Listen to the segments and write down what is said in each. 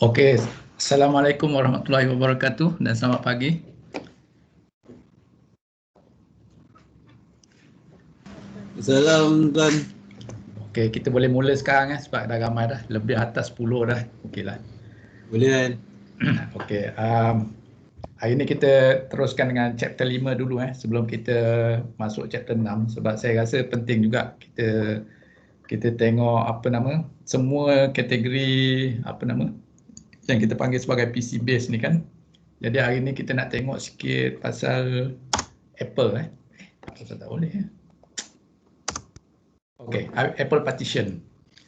Okey, Assalamualaikum warahmatullahi wabarakatuh dan selamat pagi. Salam tuan. Okey, kita boleh mula sekarang sebab dah ramai dah, lebih atas 10 dah. Okeylah. Boleh kan? Okey, hari ni kita teruskan dengan chapter 5 dulu sebelum kita masuk chapter 6 sebab saya rasa penting juga kita tengok semua kategori yang kita panggil sebagai PC base ni kan. Jadi hari ni kita nak tengok sikit pasal Apple pasal tak boleh Okey, Apple Partition.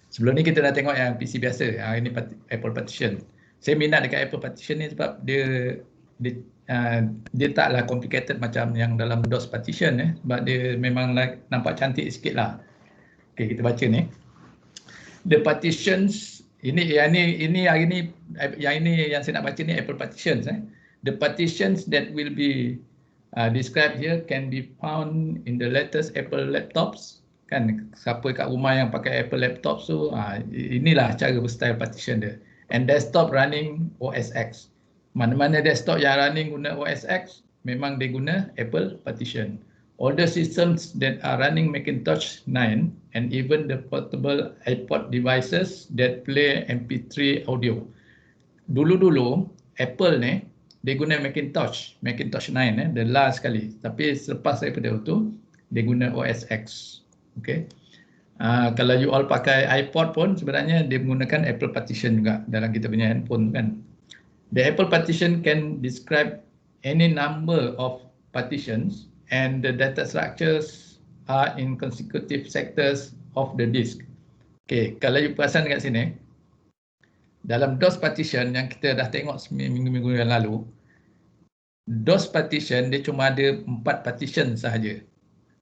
Sebelum ni kita dah tengok yang PC biasa. Hari ni Apple Partition. Saya minat dekat Apple Partition ni sebab dia taklah complicated macam yang dalam DOS Partition sebab dia memang nampak cantik sikit lah. Okey, kita baca ni. The partitions ini hari ni yang saya nak baca ni Apple Partitions. The partitions that will be described here can be found in the latest Apple laptops. Kan siapa kat rumah yang pakai Apple laptop tu, inilah cara style partition dia. And desktop running OS X. Mana-mana desktop yang running guna OS X, memang dia guna Apple Partition. Older systems that are running Macintosh 9 and even the portable iPod devices that play MP3 audio. Dulu-dulu Apple ni dia guna Macintosh 9 the last sekali. Tapi selepas daripada itu dia guna OS X. Okay. Kalau you all pakai iPod pun sebenarnya dia menggunakan Apple Partition juga dalam kita punya handphone kan. The Apple Partition can describe any number of partitions and the data structures are in consecutive sectors of the disk. Okay, kalau you perasan dekat sini, dalam DOS Partition yang kita dah tengok minggu-minggu yang lalu, DOS Partition dia cuma ada 4 partition sahaja.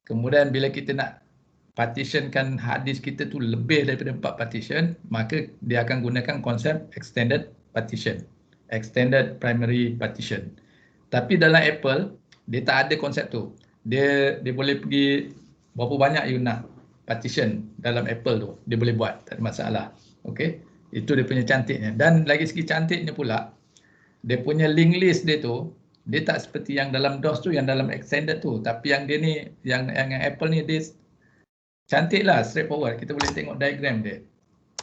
Kemudian bila kita nak partitionkan hard disk kita tu lebih daripada 4 partition, maka dia akan gunakan konsep extended partition, extended primary partition. Tapi dalam Apple dia tak ada konsep tu. Dia boleh pergi berapa banyak you nak partition dalam Apple tu, dia boleh buat, tak ada masalah. Okey, itu dia punya cantiknya. Dan lagi segi cantiknya pula, dia punya link list dia tu, dia tak seperti yang dalam DOS tu, yang dalam extended tu. Tapi yang dia ni, yang Apple ni dia cantik lah, straightforward. Kita boleh tengok diagram dia.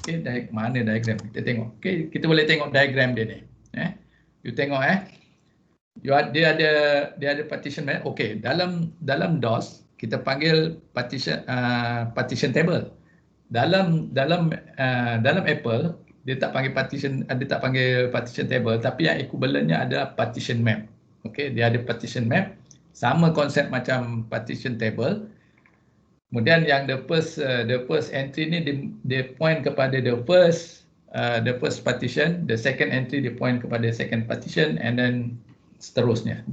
Okey, mana diagram? Kita tengok. Okey, kita boleh tengok diagram dia ni. You tengok dia ada partition map. Okey, dalam DOS kita panggil partition table. Dalam Apple dia tak panggil partition table, tapi yang equivalentnya adalah partition map. Okey, dia ada partition map, sama konsep macam partition table. Kemudian yang the first entry ni dia point kepada the first partition, the second entry dia point kepada second partition, and then seterusnya.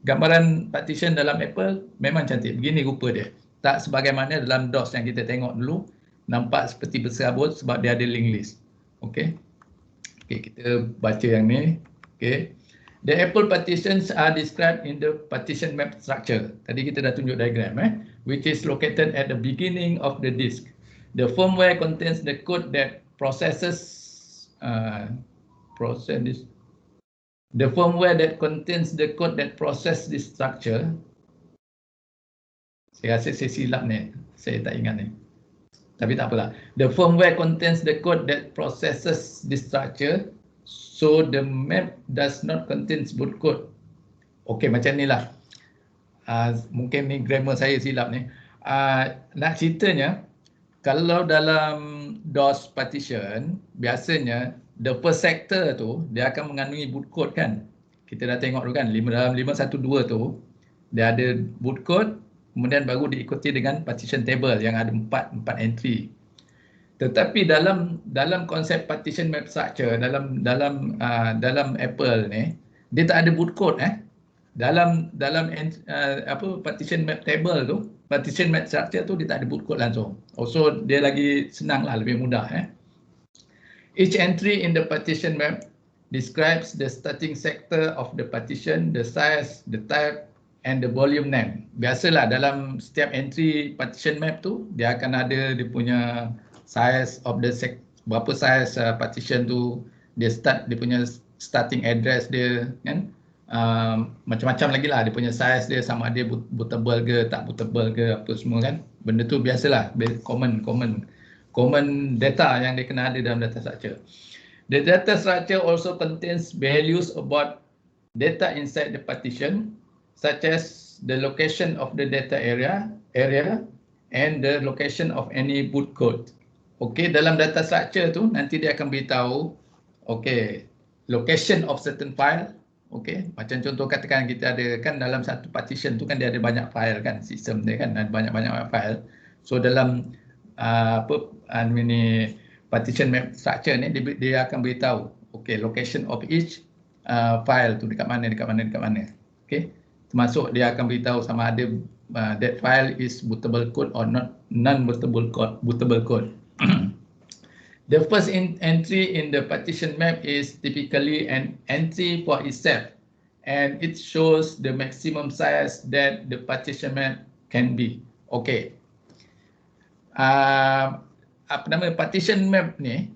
Gambaran partition dalam Apple memang cantik. Begini rupa dia. Tak sebagaimana dalam DOS yang kita tengok dulu, nampak seperti berserabut sebab dia ada link list. Okey. Okey, kita baca yang ni. Okey. The Apple partitions are described in the partition map structure. Tadi kita dah tunjuk diagram which is located at the beginning of the disk. The firmware contains the code that processes this. The firmware that contains the code that process this structure. Saya rasa saya silap ni. Saya tak ingat ni. Tapi tak apalah. The firmware contains the code that processes this structure. So the map does not contain boot code. Okey, macam ni lah. Mungkin ni grammar saya silap ni. Nak ceritanya, kalau dalam DOS partition, biasanya the first sector tu, dia akan mengandungi boot code kan. Kita dah tengok dulu kan, dalam 512 tu, dia ada boot code, kemudian baru diikuti dengan partition table yang ada 4 entry. Tetapi dalam konsep partition map structure dalam Apple ni, dia tak ada boot code dalam partition map table tu, partition map structure tu dia tak ada boot code langsung. Also dia lagi senang lah, lebih mudah Each entry in the partition map describes the starting sector of the partition, the size, the type, and the volume name. Biasalah dalam setiap entry partition map tu dia akan ada dia punya size of the berapa size partition tu, dia punya starting address dia kan. Macam-macam lagi lah dia punya size dia, sama dia bootable ke tak bootable ke apa semua kan. Benda tu biasalah, common data yang dia kena ada dalam data structure. The data structure also contains values about data inside the partition, such as the location of the data area and the location of any boot code. Okay, dalam data structure tu nanti dia akan beritahu okay, location of certain file. Okay, macam contoh katakan kita ada kan dalam satu partition tu kan dia ada banyak file kan, sistem dia kan ada banyak-banyak file. So dalam partition map structure ni dia akan beritahu okay, location of each file tu dekat mana. Okay, termasuk dia akan beritahu sama ada that file is bootable code or not non-bootable code. The first entry in the partition map is typically an entry for itself, and it shows the maximum size that the partition map can be. Okay. Partition map ni,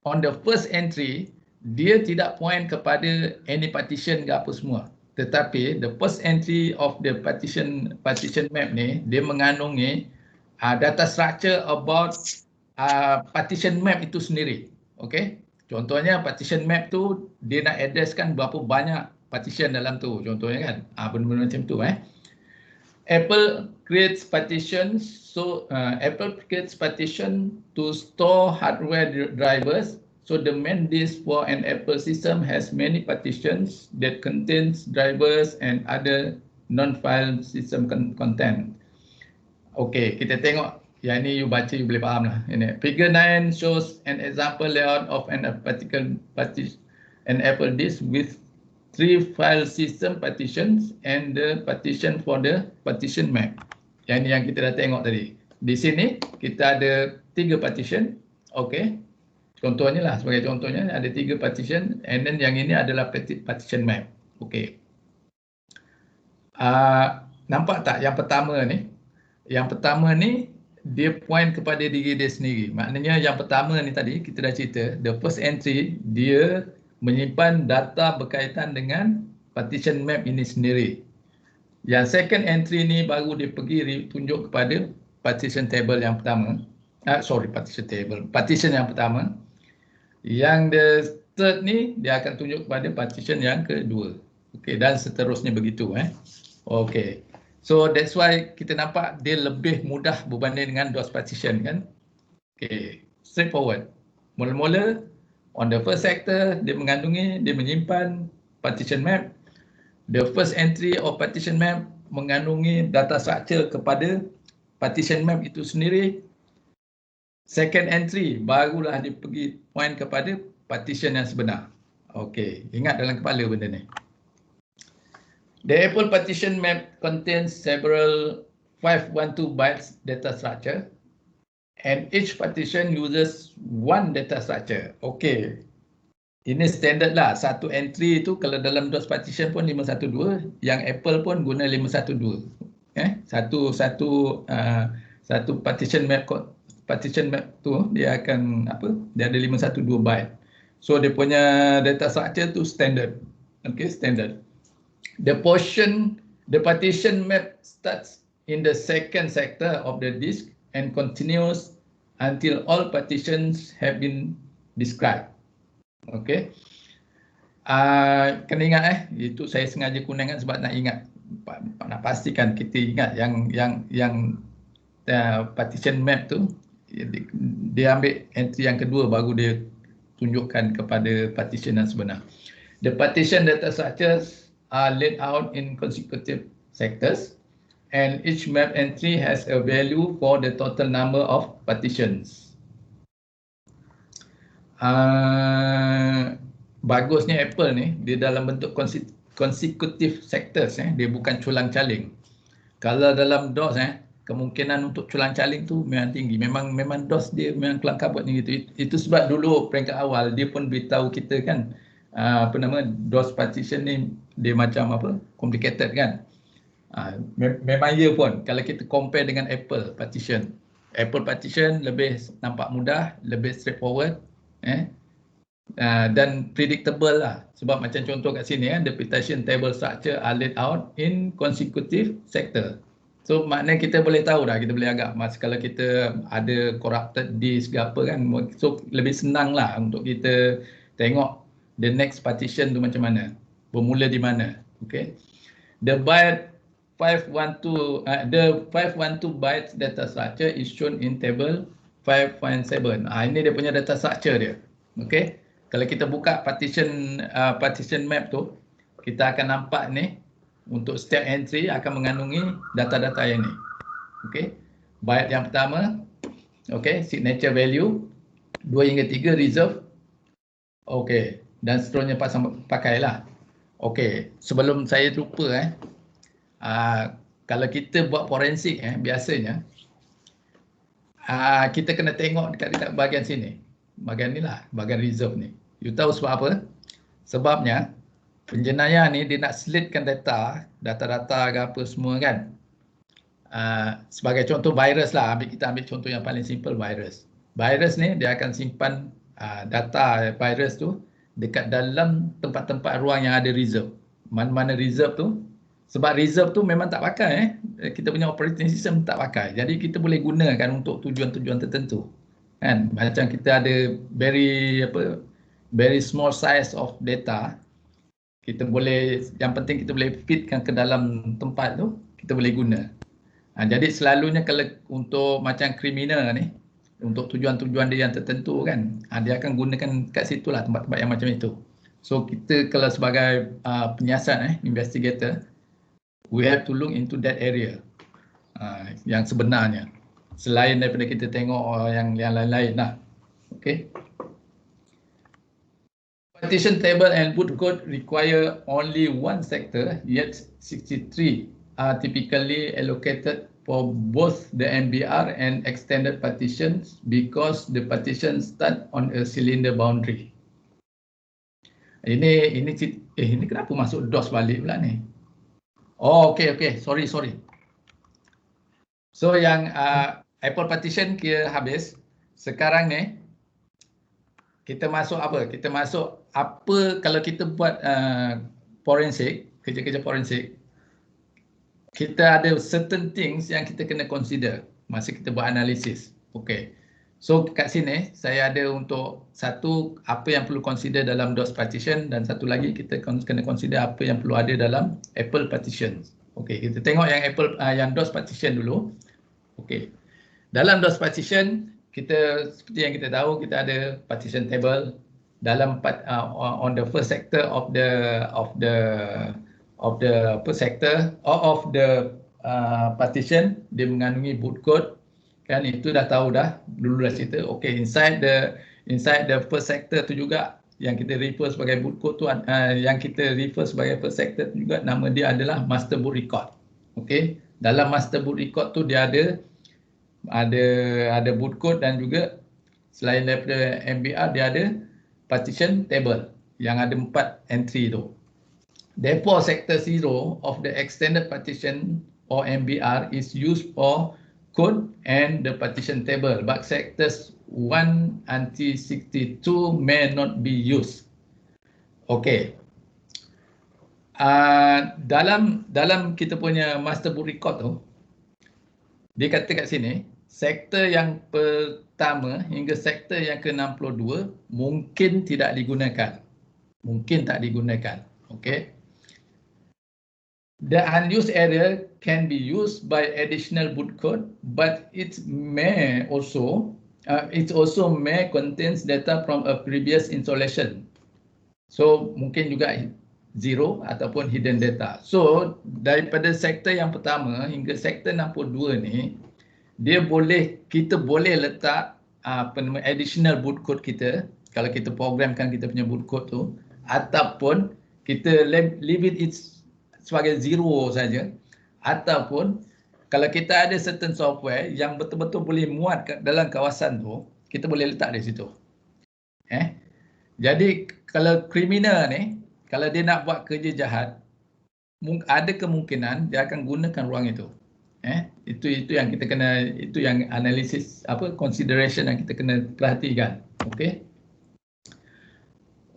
on the first entry, dia tidak point kepada any partition ke apa semua. Tetapi the first entry of the partition map ni, dia mengandungi data structure about partition map itu sendiri. Okay. Contohnya partition map tu dia nak addresskan berapa banyak partition dalam tu. Contohnya kan. Benda-benda macam tu. Apple creates partitions. So Apple creates partition to store hardware drivers. So the main disk for an Apple system has many partitions that contains drivers and other non-file system content. Okay, kita tengok. Yang ni you baca you boleh faham lah. Ini. Figure 9 shows an example layout of an Apple disk with 3 file system partitions and the partition for the partition map. Yang ni yang kita dah tengok tadi. Di sini kita ada 3 partition. Okay. Contohnya lah, sebagai contohnya ada 3 partition and then yang ini adalah partition map. Okay. Nampak tak yang pertama ni? Yang pertama ni dia point kepada diri dia sendiri. Maknanya yang pertama ni tadi kita dah cerita, the first entry dia menyimpan data berkaitan dengan partition map ini sendiri. Yang second entry ni baru dia pergi tunjuk kepada partition table yang pertama. Partition yang pertama. Yang the third ni dia akan tunjuk kepada partition yang kedua. Okey, dan seterusnya begitu Okey. So that's why kita nampak dia lebih mudah berbanding dengan DOS partition kan. Okay, straightforward. Mula-mula on the first sector dia menyimpan partition map. The first entry of partition map mengandungi data structure kepada partition map itu sendiri. Second entry barulah dia pergi point kepada partition yang sebenar. Okay, ingat dalam kepala benda ni. The Apple partition map contains several 512 bytes data structure and each partition uses one data structure. Okay. Ini standard lah. Satu entry itu kalau dalam DOS partition pun 512, yang Apple pun guna 512. Satu partition map tu dia akan dia ada 512 byte. So dia punya data structure tu standard. Okay, standard. The partition map starts in the second sector of the disk and continues until all partitions have been described. Okay. Kena ingat itu saya sengaja kuningkan sebab nak ingat, nak pastikan kita ingat yang partition map tu dia ambil entry yang kedua baru dia tunjukkan kepada partition yang sebenar. The partition data structures are laid out in consecutive sectors and each map entry has a value for the total number of partitions. Bagusnya Apple ni dia dalam bentuk consecutive sectors dia bukan culang-caling. Kalau dalam DOS kemungkinan untuk culang-caling tu memang tinggi. Memang DOS dia memang kelang kabut ni gitu. Itu sebab dulu peringkat awal dia pun beritahu kita kan DOS partition ni dia macam complicated kan. Memang ya pun kalau kita compare dengan Apple partition lebih nampak mudah, lebih straightforward dan predictable lah. Sebab macam contoh kat sini, the partition table structure are laid out in consecutive sector. So maknanya kita boleh tahu dah, kita boleh agak kalau kita ada corrupted disk ke apa kan, so lebih senang lah untuk kita tengok the next partition tu macam mana, bermula di mana. Okay. The byte 512 the 512 bytes data structure is shown in table 5.7. Ini dia punya data structure dia. Okay. Kalau kita buka partition map tu, kita akan nampak ni untuk setiap entry akan mengandungi data-data yang ni. Okey. Byte yang pertama, okey, signature value, 2 hingga 3 reserve. Okey, dan seterusnya pakailah. Okey, sebelum saya lupa kalau kita buat forensik biasanya kita kena tengok dekat bahagian sini. Bahagian ni lah, bahagian reserve ni. You tahu sebab apa? Sebabnya penjenayah ni dia nak selitkan data-data ke apa semua kan. Sebagai contoh virus lah, kita ambil contoh yang paling simple, virus. Virus ni dia akan simpan data virus tu dekat dalam tempat-tempat ruang yang ada reserve. Mana-mana reserve tu, sebab reserve tu memang tak pakai kita punya operating system tak pakai. Jadi kita boleh gunakan untuk tujuan-tujuan tertentu. Kan? Macam kita ada very small size of data, kita boleh, yang penting kita boleh fitkan ke dalam tempat tu, kita boleh guna. Jadi selalunya kalau untuk macam kriminal ni, untuk tujuan-tujuan dia yang tertentu kan, dia akan gunakan kat situ lah, tempat-tempat yang macam itu. So kita kalau sebagai penyiasat, investigator, we have to look into that area yang sebenarnya. Selain daripada kita tengok yang lain-lain lah. Okay. Partition table and boot code require only one sector, yet 63 are typically allocated for both the MBR and extended partitions because the partitions start on a cylinder boundary. Ini kenapa masuk DOS balik pula ni? Oh, okay. Sorry. So yang Apple partition kira habis. Sekarang ni kita masuk apa? Kita masuk apa kalau kita buat forensik, kerja-kerja forensik. Kita ada certain things yang kita kena consider masa kita buat analisis. Okay. So kat sini saya ada untuk satu apa yang perlu consider dalam DOS partition dan satu lagi kita kena consider apa yang perlu ada dalam Apple partition. Okay, kita tengok yang yang DOS partition dulu. Okay. Dalam DOS partition kita seperti yang kita tahu kita ada partition table dalam on the first sector of the partition dia mengandungi boot code kan, itu dah tahu dulu cerita. Okay, inside the first sector tu juga yang kita refer sebagai boot code tu yang kita refer sebagai first sector tu juga nama dia adalah master boot record. Okay, dalam master boot record tu dia ada boot code dan juga selain daripada MBR dia ada partition table yang ada 4 entry tu. Therefore, sector 0 of the extended partition or MBR is used for code and the partition table, but sectors 1 until 62 may not be used. Okay. Dalam kita punya master boot record tu, dia kata kat sini, sektor yang pertama hingga sektor yang ke-62 mungkin tak digunakan. Okay. The unused area can be used by additional boot code, but it also may contains data from a previous installation. So mungkin juga zero ataupun hidden data. So daripada sektor yang pertama hingga sektor 62 ni, kita boleh letak additional boot code kita kalau kita programkan kita punya boot code tu, ataupun kita leave it sebagai zero saja, ataupun kalau kita ada certain software yang betul-betul boleh muat dalam kawasan tu, kita boleh letak di situ. Jadi kalau kriminal ni, kalau dia nak buat kerja jahat, ada kemungkinan dia akan gunakan ruang itu. Itu yang kita kena, itu yang analisis consideration yang kita kena perhatikan. Okey.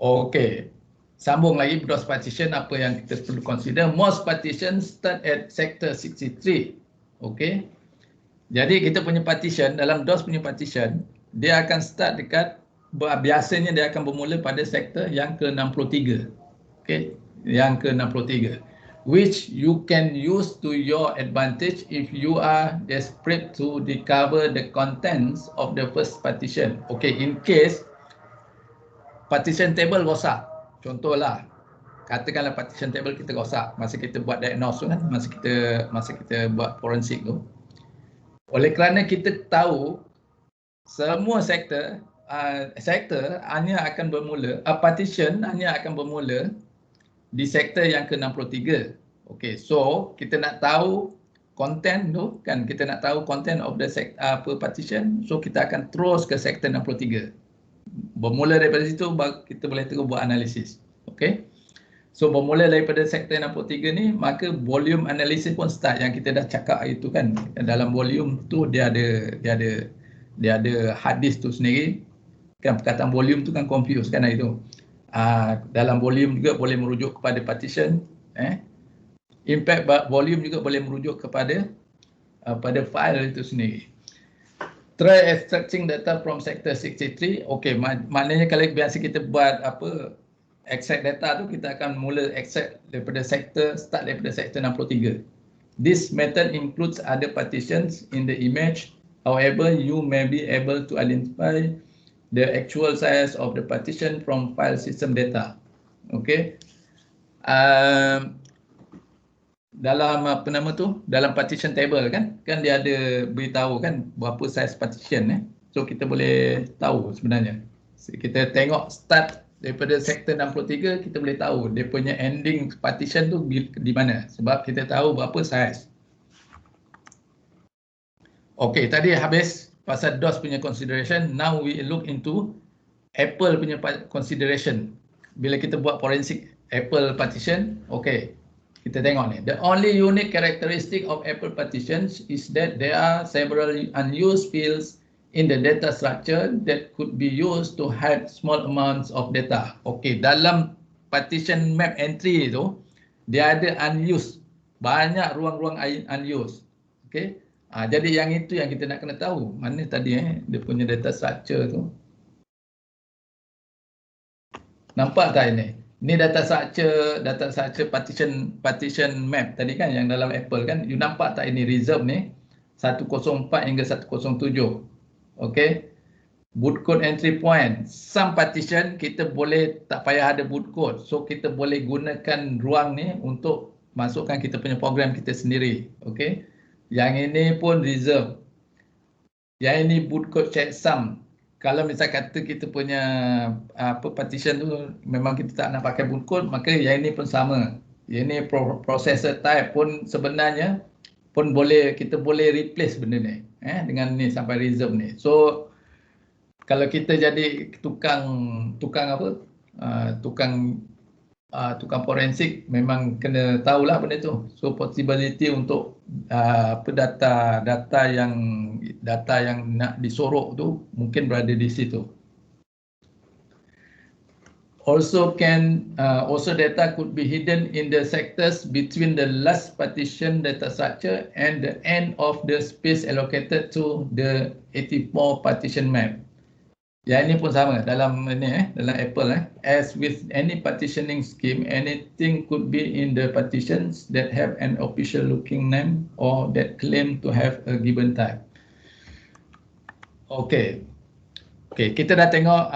Okey. Sambung lagi DOS partition, apa yang kita perlu consider. Most partitions start at sector 63. Okey. Jadi kita punya partition, dalam DOS punya partition, dia akan start dekat, biasanya dia akan bermula pada sektor yang ke-63. Okey, yang ke-63. Which you can use to your advantage if you are desperate to recover the contents of the first partition. Okey, in case partition table rosak. Contohlah, katakanlah partition table kita rosak masa kita buat diagnose tu kan, masa kita buat forensik tu. Oleh kerana kita tahu semua sektor hanya akan bermula, partition hanya akan bermula di sektor yang ke-63. Okey, so kita nak tahu content tu kan, kita nak tahu content of the partition, so kita akan terus ke sektor 63. Bermula daripada situ kita boleh terus buat analisis. Okey. So bermula daripada sektor 63 ni, maka volume analysis pun start, yang kita dah cakap itu kan. Dalam volume tu dia ada hard disk tu sendiri. Kan perkataan volume tu kan confuse kan itu. Dalam volume juga boleh merujuk kepada partition, impact volume juga boleh merujuk kepada pada file itu sendiri. Try extracting data from sector 63. Okey, maknanya kalau biasa kita buat extract data tu, kita akan mula extract daripada start daripada sektor 63. This method includes other partitions in the image. However, you may be able to identify the actual size of the partition from file system data. Okey. Dalam dalam partition table kan dia ada beritahu kan berapa size partition. So kita boleh tahu sebenarnya. Kita tengok start daripada sektor 63, kita boleh tahu dia punya ending partition tu di mana, sebab kita tahu berapa size. Okey, tadi habis pasal DOS punya consideration. Now we look into Apple punya consideration. Bila kita buat forensic Apple partition, okey, kita tengok ni. The only unique characteristic of Apple partitions is that there are several unused fields in the data structure that could be used to hide small amounts of data. Okey, dalam partition map entry itu, dia ada unused. Banyak ruang-ruang unused. Okey. Jadi yang itu yang kita nak kena tahu. Mana tadi dia punya data structure tu. Nampak tak ini? Ini data structure partition map tadi kan yang dalam Apple kan. You nampak tak ini reserve ni 104 hingga 107. Okey. Boot code entry point. Some partition kita boleh tak payah ada boot code. So kita boleh gunakan ruang ni untuk masukkan kita punya program kita sendiri. Okey. Yang ini pun reserve. Yang ini boot code checksum. Kalau misal kata kita punya partition tu memang kita tak nak pakai boot code, maka yang ini pun sama. Yang ini processor type pun sebenarnya pun kita boleh replace benda ni dengan ni sampai reserve ni. So kalau kita jadi tukang forensik, memang kena tahulah benda tu. So possibility untuk data yang nak disorok tu mungkin berada di situ. Also data could be hidden in the sectors between the last partition data structure and the end of the space allocated to the 84 partition map. Yang ini pun sama dalam dalam Apple. As with any partitioning scheme, anything could be in the partitions that have an official looking name or that claim to have a given type. Okey, kita dah tengok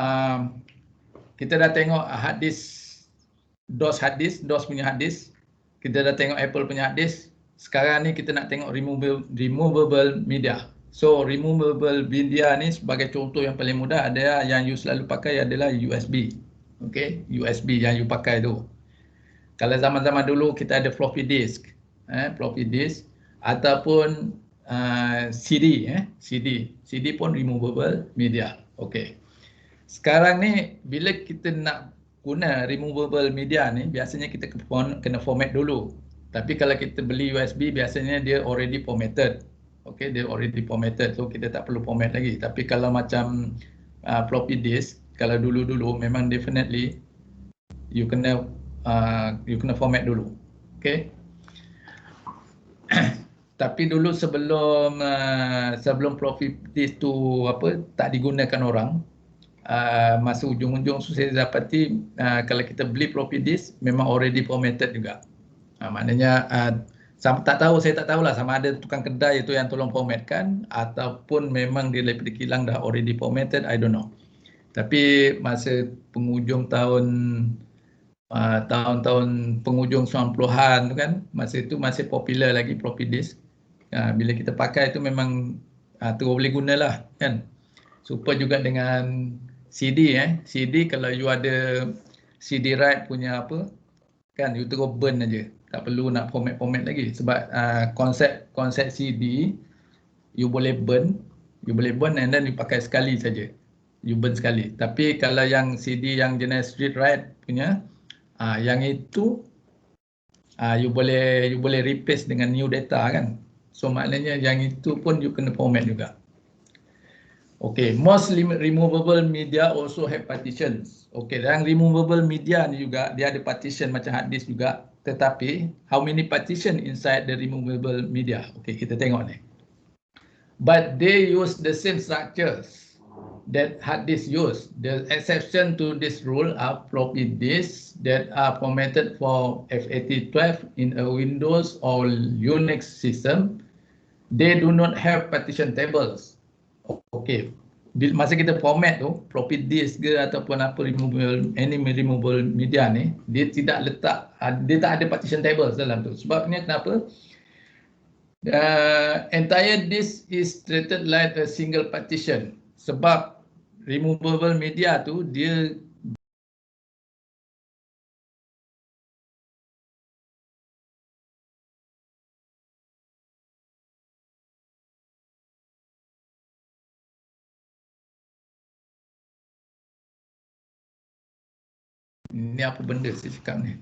hard disk, DOS punya hard disk. Kita dah tengok Apple punya hard disk. Sekarang ni kita nak tengok removable media. So removable media ni sebagai contoh yang paling mudah, ada yang you selalu pakai adalah USB. Okey, USB yang you pakai tu. Kalau zaman-zaman dulu kita ada floppy disk, ataupun CD, CD pun removable media. Okey. Sekarang ni bila kita nak guna removable media ni, biasanya kita kena format dulu. Tapi kalau kita beli USB, biasanya dia already formatted. Okey, dia already formatted, so kita tak perlu format lagi. Tapi kalau macam floppy disk, kalau dulu-dulu memang definitely you kena format dulu. Okay. Tapi dulu sebelum floppy disk tu tak digunakan orang, masa ujung-ujung saya dapati kalau kita beli floppy disk memang already formatted juga. Maknanya saya tak tahulah sama ada tukang kedai itu yang tolong formatkan ataupun memang dia daripada kilang dah already formatted, I don't know. Tapi masa penghujung tahun-tahun penghujung 90-an tu kan, masa itu masih popular lagi floppy disk. Bila kita pakai itu memang terus boleh gunalah kan. Super juga dengan CD CD kalau you ada CD write punya kan, you terus burn aja. Tak perlu nak format lagi sebab konsep CD you boleh burn and then you pakai sekali saja. You burn sekali. Tapi kalau yang CD yang jenis read write punya, yang itu you boleh replace dengan new data kan. So maknanya yang itu pun you kena format juga. Okay, most removable media also have partitions. Okay, yang removable media ni juga dia ada partition macam hard disk juga. Tetapi how many partition inside the removable media? Okay, kita tengok ni. But they use the same structures that hard disk use. The exception to this rule are floppy disks that are formatted for FAT12 in a Windows or Unix system. They do not have partition tables. Okay. Masa kita format tu, floppy disk ke ataupun any removable media ni, dia tak ada partition tables dalam tu. Sebabnya kenapa? The entire disk is treated like a single partition. Sebab removable media tu dia ni apa benda saya cakap ni.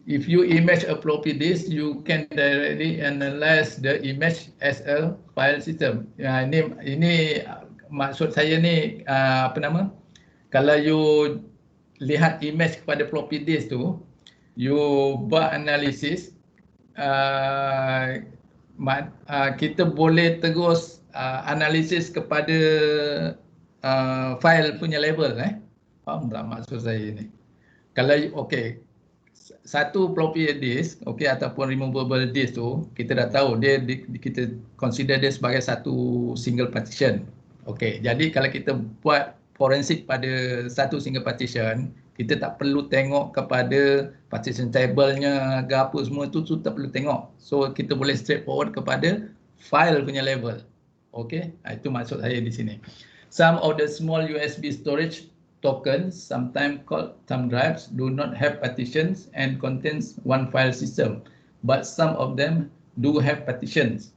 If you image a floppy disk, you can directly analyze the image as a file system. Ini maksud saya ni kalau you lihat image kepada floppy disk tu, you buat analisis, kita boleh terus analisis kepada file punya level. Faham tak maksud saya ni? Kalau satu floppy disk ataupun removable disk tu kita dah tahu kita consider dia sebagai satu single partition. Jadi kalau kita buat forensik pada satu single partition, kita tak perlu tengok kepada partition table-nya ke apa semua tu tak perlu tengok. So kita boleh straightforward kepada file punya level. Itu maksud saya di sini. Some of the small USB storage tokens, sometimes called thumb drives, do not have partitions and contains one file system, but some of them do have partitions.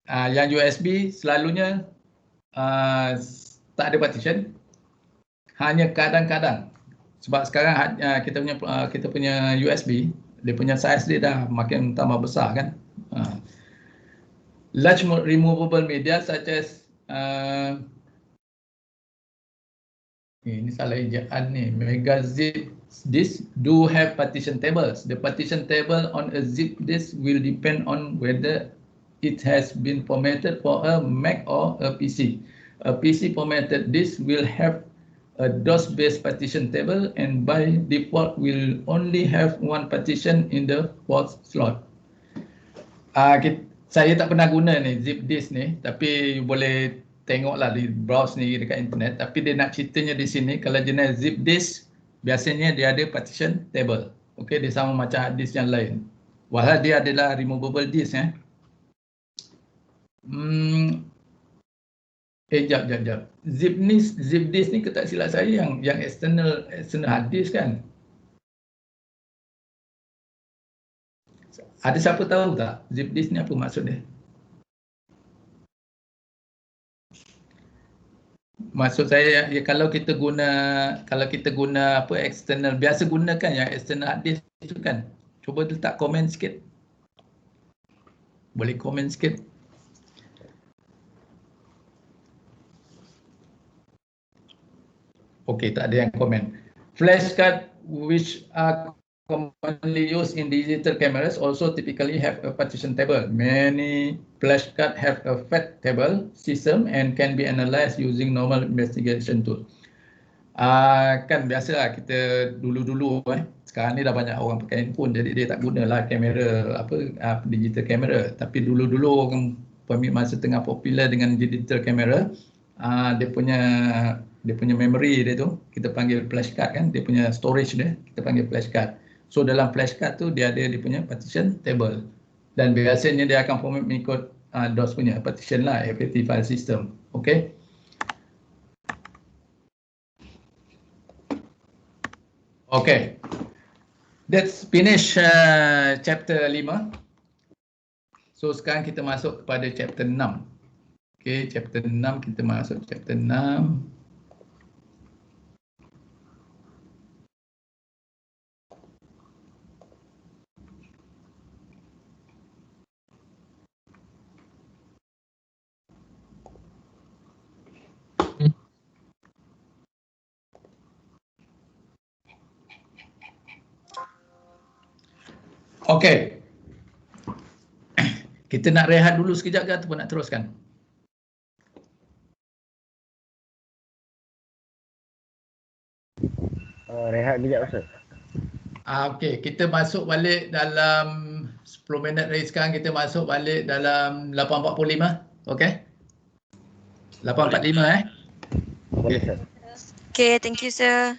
Yang USB selalunya tak ada partition, hanya kadang-kadang. Sebab sekarang kita punya USB, dia punya size dia dah makin tambah besar kan. Large removable media such as ini salah ejaan ni. Mega zip disk do have partition tables. The partition table on a zip disk will depend on whether it has been formatted for a Mac or a PC. A PC formatted disk will have a DOS-based partition table and by default will only have one partition in the fourth slot. Saya tak pernah guna ni zip disk ni, tapi boleh tengoklah di browse ni dekat internet. Tapi dia nak ceritanya di sini, kalau jenis zip disk biasanya dia ada partition table. Dia sama macam hard disk yang lain. Walau dia adalah removable disk Jap. Zip disk ni tak silap saya yang external hard disk kan. Ada siapa tahu tak zip disk ni apa maksud dia? Maksud saya kalau kita guna external, biasa gunakan yang external hard disk tu kan. Cuba letak komen sikit. Boleh komen sikit. Tak ada yang komen. Flashcard, which are commonly used in digital cameras, also typically have a partition table. Many flashcards have a fact table system and can be analyzed using normal investigation tool. Kan biasalah kita dulu-dulu sekarang ni dah banyak orang pakai handphone, jadi dia tak gunalah kamera digital kamera. Tapi dulu-dulu orang masa tengah popular dengan digital kamera, dia punya memory dia tu kita panggil flashcard kan, dia punya storage dia kita panggil flashcard. So dalam flashcard tu dia ada dia punya partition table, dan biasanya dia akan format mengikut DOS punya partition lah, FAT file system. Okay. Okay, that's finish chapter 5. So sekarang kita masuk kepada chapter 6. Okay, chapter 6 kita masuk chapter 6. Okay. Kita nak rehat dulu sekejap ke ataupun nak teruskan? Rehat sekejap Ustaz. Okey, kita masuk balik dalam 10 minit dari sekarang, kita masuk balik dalam 8.45. Okey? 8.45 Boleh Ustaz. Okay, thank you, sir.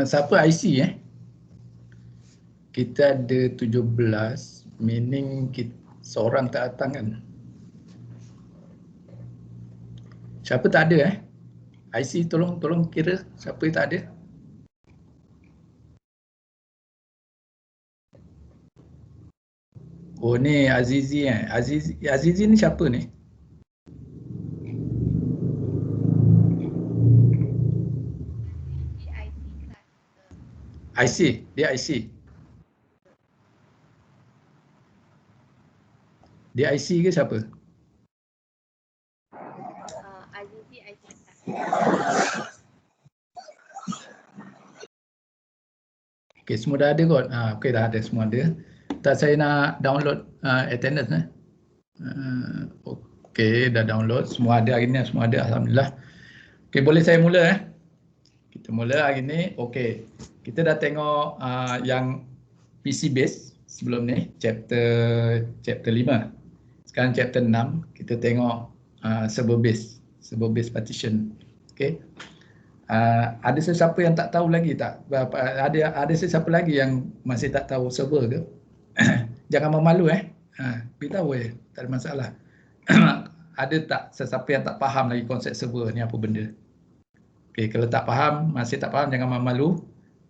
Siapa IC Kita ada 17, meaning kita, seorang tak datang kan. Siapa tak ada IC tolong kira siapa yang tak ada. Oh ni Azizi Azizi ni siapa ni? IC, dia IC. Dia IC ke siapa? Azizi IC. Okey, semua dah ada kot. Okey, dah ada, semua ada. Tak, saya nak download attendance Okey, dah download. Semua ada hari ni, semua ada, alhamdulillah. Okey, boleh saya mula Kita mula hari ni. Okey. Kita dah tengok yang PC base sebelum ni, chapter 5. Sekarang chapter 6, kita tengok server base partition. Okey. Ada sesiapa yang tak tahu lagi tak? Ada sesiapa lagi yang masih tak tahu server ke? Jangan memalu beritahu tak ada masalah. Ada tak sesiapa yang tak faham lagi konsep server ni apa benda? Okey, kalau tak faham, masih tak faham, jangan memalu,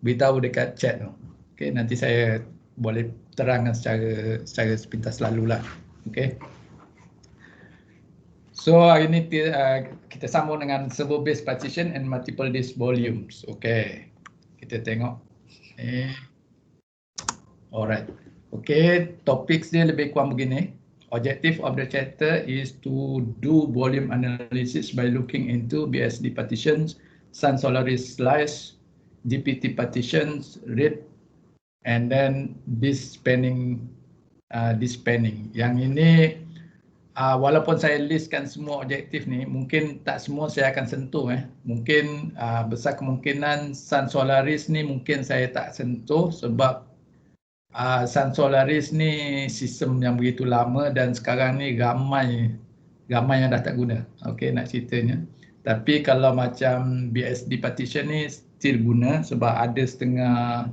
beritahu dekat chat tu. Okey, nanti saya boleh terangkan secara sepintas lalulah. Okey. So hari ini kita sambung dengan server base partition and multiple disk volumes. Okay, kita tengok. Alright. Okay, topics dia lebih kurang begini. Objective of the chapter is to do volume analysis by looking into BSD partitions, Sun Solaris slice, GPT partitions, RAID, and then disk spanning. Yang ini walaupun saya listkan semua objektif ni, mungkin tak semua saya akan sentuh Mungkin besar kemungkinan Sun Solaris ni mungkin saya tak sentuh sebab Sun Solaris ni sistem yang begitu lama dan sekarang ni ramai yang dah tak guna. Okey, nak ceritanya. Tapi kalau macam BSD partition ni still guna sebab ada setengah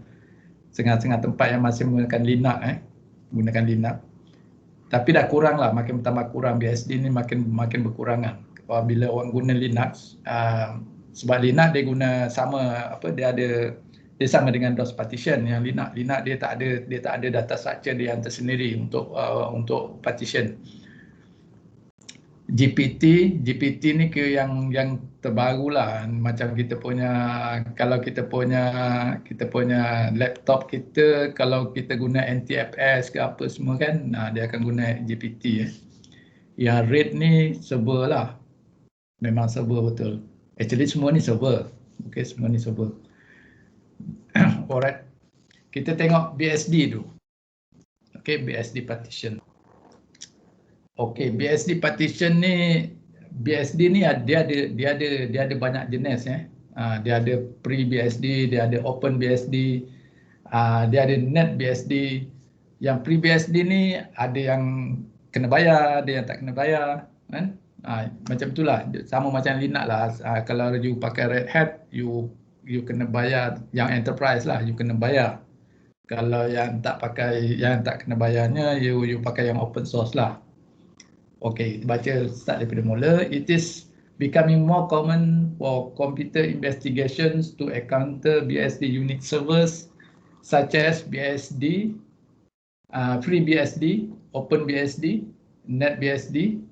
tempat yang masih menggunakan Linux Tapi dah kurang lah, makin bertambah kurang. BSD ni makin berkurangan. Bila orang guna Linux, sebab Linux dia guna sama dia sama dengan DOS partition. Yang Linux dia tak ada data structure dia yang tersendiri untuk partition. GPT ni ke yang terbaru lah, macam kita punya, kalau kita punya laptop kita, kalau kita guna NTFS ke apa semua kan, dia akan guna GPT. Yang rate ni server lah, memang server betul. Actually semua ni server, okay, semua ni server. Alright, kita tengok BSD tu. Okay, BSD partition. Okay, BSD partition ni, BSD ni dia ada banyak jenis ya. Dia ada pre-BSD, dia ada open BSD, dia ada net BSD. Yang pre-BSD ni ada yang kena bayar, ada yang tak kena bayar, kan? Macam itulah, sama macam Linux lah. Kalau you pakai Red Hat, you kena bayar. Yang enterprise lah, you kena bayar. Kalau yang tak kena bayarnya, you pakai yang open source lah. Okay, baca start daripada mula. It is becoming more common for computer investigations to encounter BSD Unix servers such as BSD, FreeBSD, OpenBSD, NetBSD.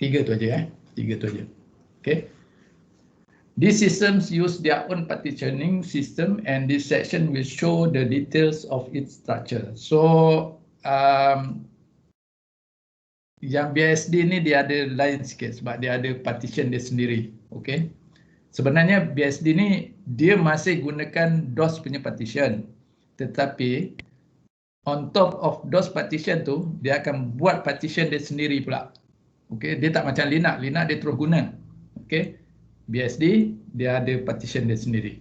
Tiga tu aja. Okay. These systems use their own partitioning system, and this section will show the details of its structure. So, yang BSD ni dia ada lain sikit sebab dia ada partition dia sendiri. Okay. Sebenarnya BSD ni dia masih gunakan DOS punya partition. Tetapi on top of DOS partition tu, dia akan buat partition dia sendiri pula. Okay. Dia tak macam Linux. Linux dia terus guna. Okay. BSD dia ada partition dia sendiri.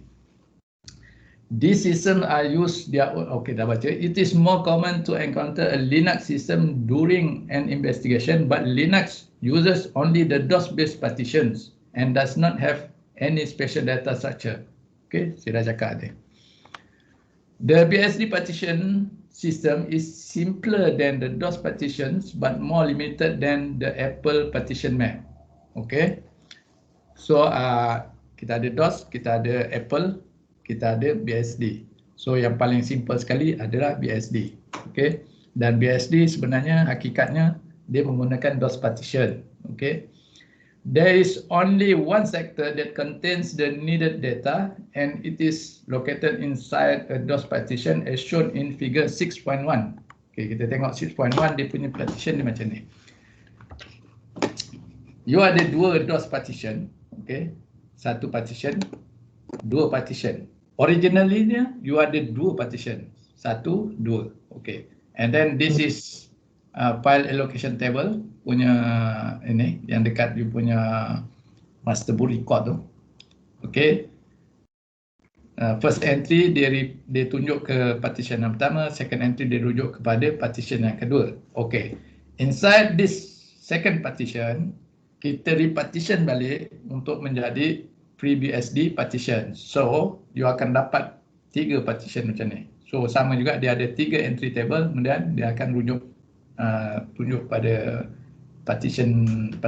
These systems are used their own. Okay, dah baca. It is more common to encounter a Linux system during an investigation, but Linux uses only the DOS-based partitions and does not have any special data structure. Okay, saya dah cakap tadi. The BSD partition system is simpler than the DOS partitions, but more limited than the Apple partition map. Okay, so kita ada DOS, kita ada Apple, kita ada BSD. So yang paling simple sekali adalah BSD. Okay. Dan BSD sebenarnya hakikatnya dia menggunakan DOS partition. Okay. There is only one sector that contains the needed data, and it is located inside a DOS partition as shown in figure 6.1. Okay, kita tengok 6.1 dia punya partition dia macam ni. You ada dua DOS partition. Okay. Satu partition, dua partition. Originally you ada dua partition, satu, dua, okay. And then this is file allocation table punya ini yang dekat you punya master boot record tu, okay. First entry dia tunjuk ke partition yang pertama, second entry dia rujuk kepada partition yang kedua, okay. Inside this second partition, kita repartition balik untuk menjadi FreeBSD partition. So, you akan dapat 3 partition macam ni. So, sama juga dia ada 3 entry table, kemudian dia akan tunjuk pada partition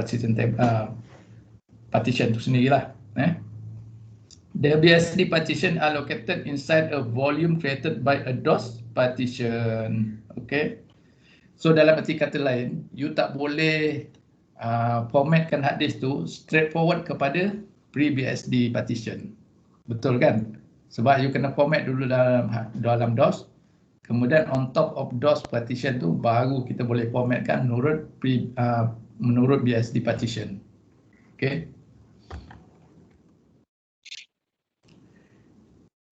tu sendirilah. The BSD partition are located inside a volume created by a DOS partition. Okay. So, dalam arti kata lain, you tak boleh formatkan hard disk tu straightforward kepada FreeBSD partition. Betul kan? Sebab you kena format dulu dalam DOS. Kemudian on top of DOS partition tu baru kita boleh formatkan menurut BSD partition. Okay.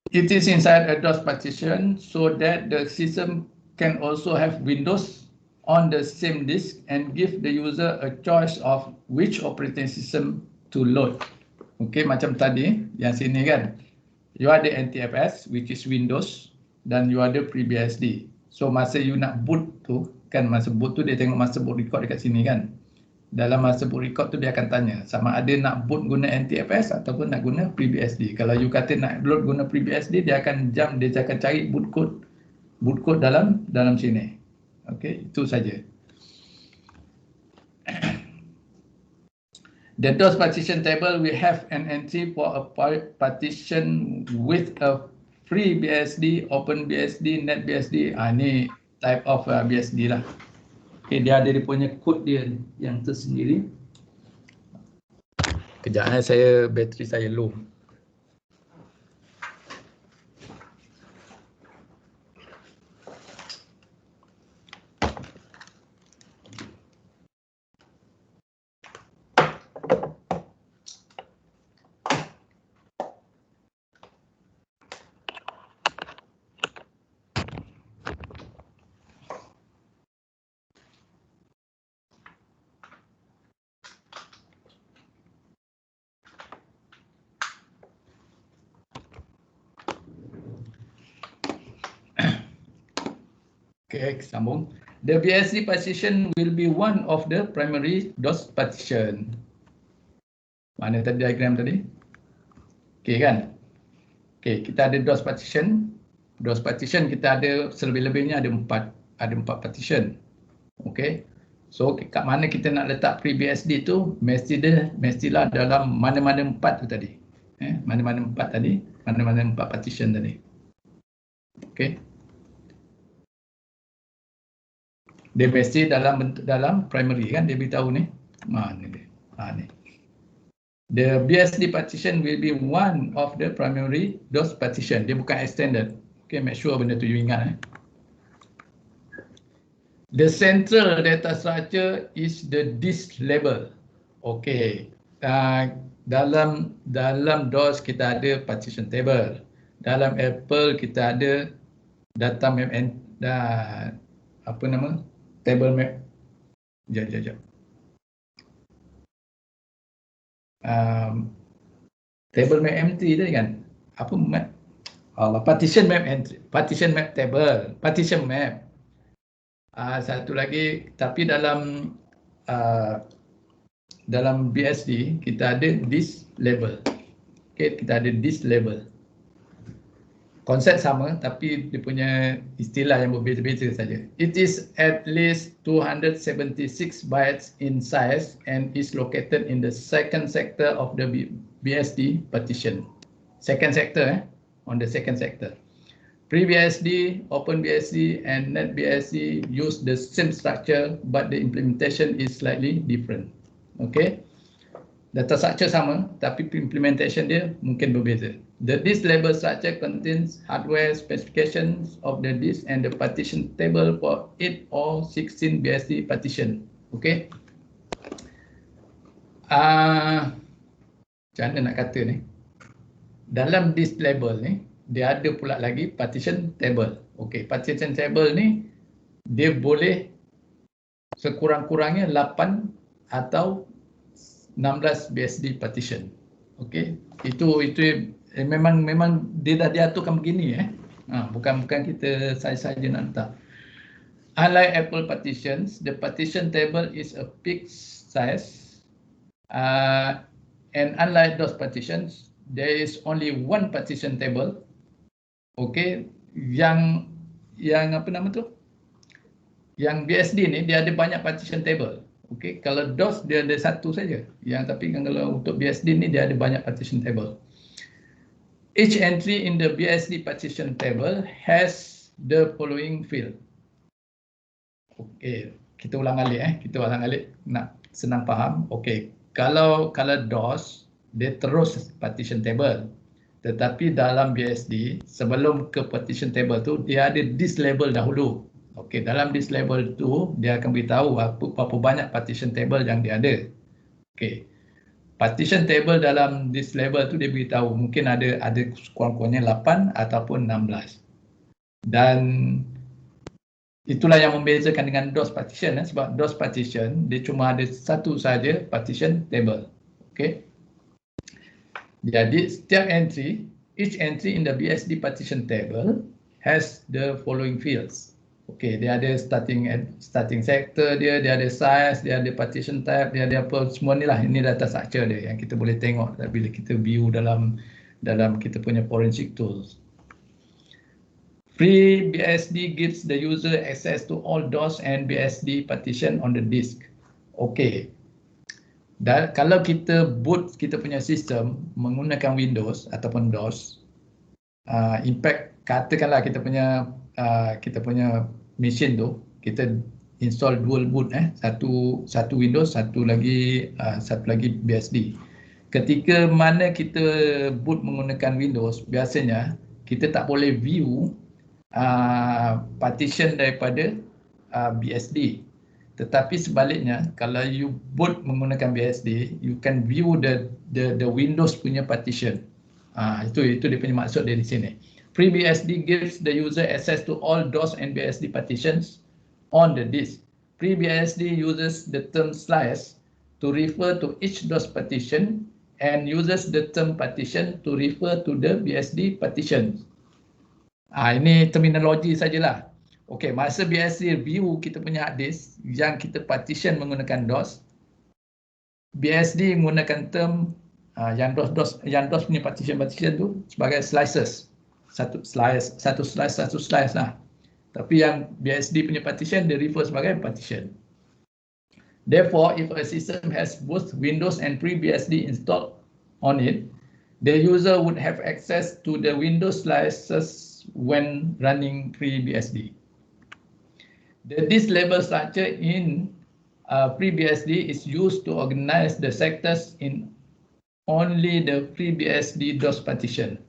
It is inside a DOS partition so that the system can also have Windows on the same disk and give the user a choice of which operating system to load. Okay, macam tadi, yang sini kan, you ada NTFS, which is Windows, dan you ada FreeBSD. So, masa you nak boot tu, kan masa boot tu dia tengok master boot record dekat sini kan. Dalam master boot record tu dia akan tanya, sama ada nak boot guna NTFS ataupun nak guna FreeBSD. Kalau you kata nak load guna FreeBSD, dia akan cari boot code dalam sini. Okay, itu saja. The DOS partition table will have an entry for a partition with a FreeBSD, OpenBSD, NetBSD. Ini type of BSD lah. Okay, dia ada dia punya kod dia yang tersendiri. Kejap bateri saya low. Okay, sambung. The BSD partition will be one of the primary DOS partition. Mana tadi diagram tadi? Okay kan? Okay, kita ada DOS partition. DOS partition kita ada selebih-lebihnya ada empat partition. Okay. So kat mana kita nak letak FreeBSD tu mestilah dalam mana-mana empat tu tadi. Mana-mana empat partition tadi. Okay. Dia mesti dalam primary kan, dia beritahu ni. Ni dia. Ni. The BSD partition will be one of the primary DOS partition. Dia bukan extended. Okay, make sure benda tu you ingat. The central data structure is the disk level. Okay. Dalam DOS kita ada partition table. Dalam Apple kita ada data map table map. Sekejap. Table map empty tadi kan? Apa map? Partition map entry, partition map table, partition map. Satu lagi, tapi dalam BSD kita ada disk level. Okay, kita ada disk level. Konsep sama tapi dia punya istilah yang berbeza-beza saja. It is at least 276 bytes in size and is located in the second sector of the BSD partition. Second sector, on the second sector. FreeBSD, OpenBSD, and NetBSD use the same structure, but the implementation is slightly different. Okay, data structure sama, tapi implementation dia mungkin berbeza. The disk level structure contains hardware specifications of the disk and the partition table for 8 or 16 BSD partition. Okay. Macam mana nak kata ni? Dalam disk level ni, dia ada pula lagi partition table. Okay, partition table ni dia boleh sekurang-kurangnya 8 atau 16 BSD partition. Okay, itu memang dia dah diaturkan begini bukan kita saja nak letak. Unlike Apple partitions, the partition table is a fixed size, and unlike those partitions, there is only one partition table. Okay, yang apa nama tu? Yang BSD ni dia ada banyak partition table. Okay, kalau DOS dia ada satu saja. Tapi kalau untuk BSD ni dia ada banyak partition table. Each entry in the BSD partition table has the following field. Okay, kita ulang alik nak senang faham. Okay, kalau DOS dia terus partition table. Tetapi dalam BSD sebelum ke partition table tu dia ada disk level dahulu. Okey, dalam disk level tu dia akan beritahu berapa banyak partition table yang dia ada. Okey. Partition table dalam disk level tu dia beritahu mungkin ada kurang-kurangnya 8 ataupun 16. Dan itulah yang membezakan dengan DOS partition sebab DOS partition dia cuma ada satu saja partition table. Okey. Jadi setiap entry, each entry in the BSD partition table has the following fields. Okey, dia ada starting sector dia ada size, dia ada partition type, dia ada apa semua ni lah. Ini data structure dia yang kita boleh tengok bila kita view dalam kita punya forensic tools. FreeBSD gives the user access to all DOS and BSD partition on the disk. Okey. Dan kalau kita boot kita punya sistem menggunakan Windows ataupun DOS, impact katakanlah kita punya mesin tu kita install dual boot, satu Windows, satu lagi BSD. Ketika mana kita boot menggunakan Windows, biasanya kita tak boleh view partition daripada BSD. Tetapi sebaliknya, kalau you boot menggunakan BSD, you can view the Windows punya partition. Itu dia punya maksud dari sini. FreeBSD gives the user access to all DOS and BSD partitions on the disk. FreeBSD uses the term slice to refer to each DOS partition and uses the term partition to refer to the BSD partition. Ini terminologi sajalah. Okey, masa BSD view kita punya hard disk yang kita partition menggunakan DOS, BSD menggunakan term yang DOS punya partition tu sebagai slices. Satu slice lah. Tapi yang BSD punya partition dia refer sebagai partition. Therefore, if a system has both Windows and FreeBSD installed on it, the user would have access to the Windows slices when running FreeBSD. The disk label structure in FreeBSD is used to organize the sectors in only the FreeBSD DOS partition.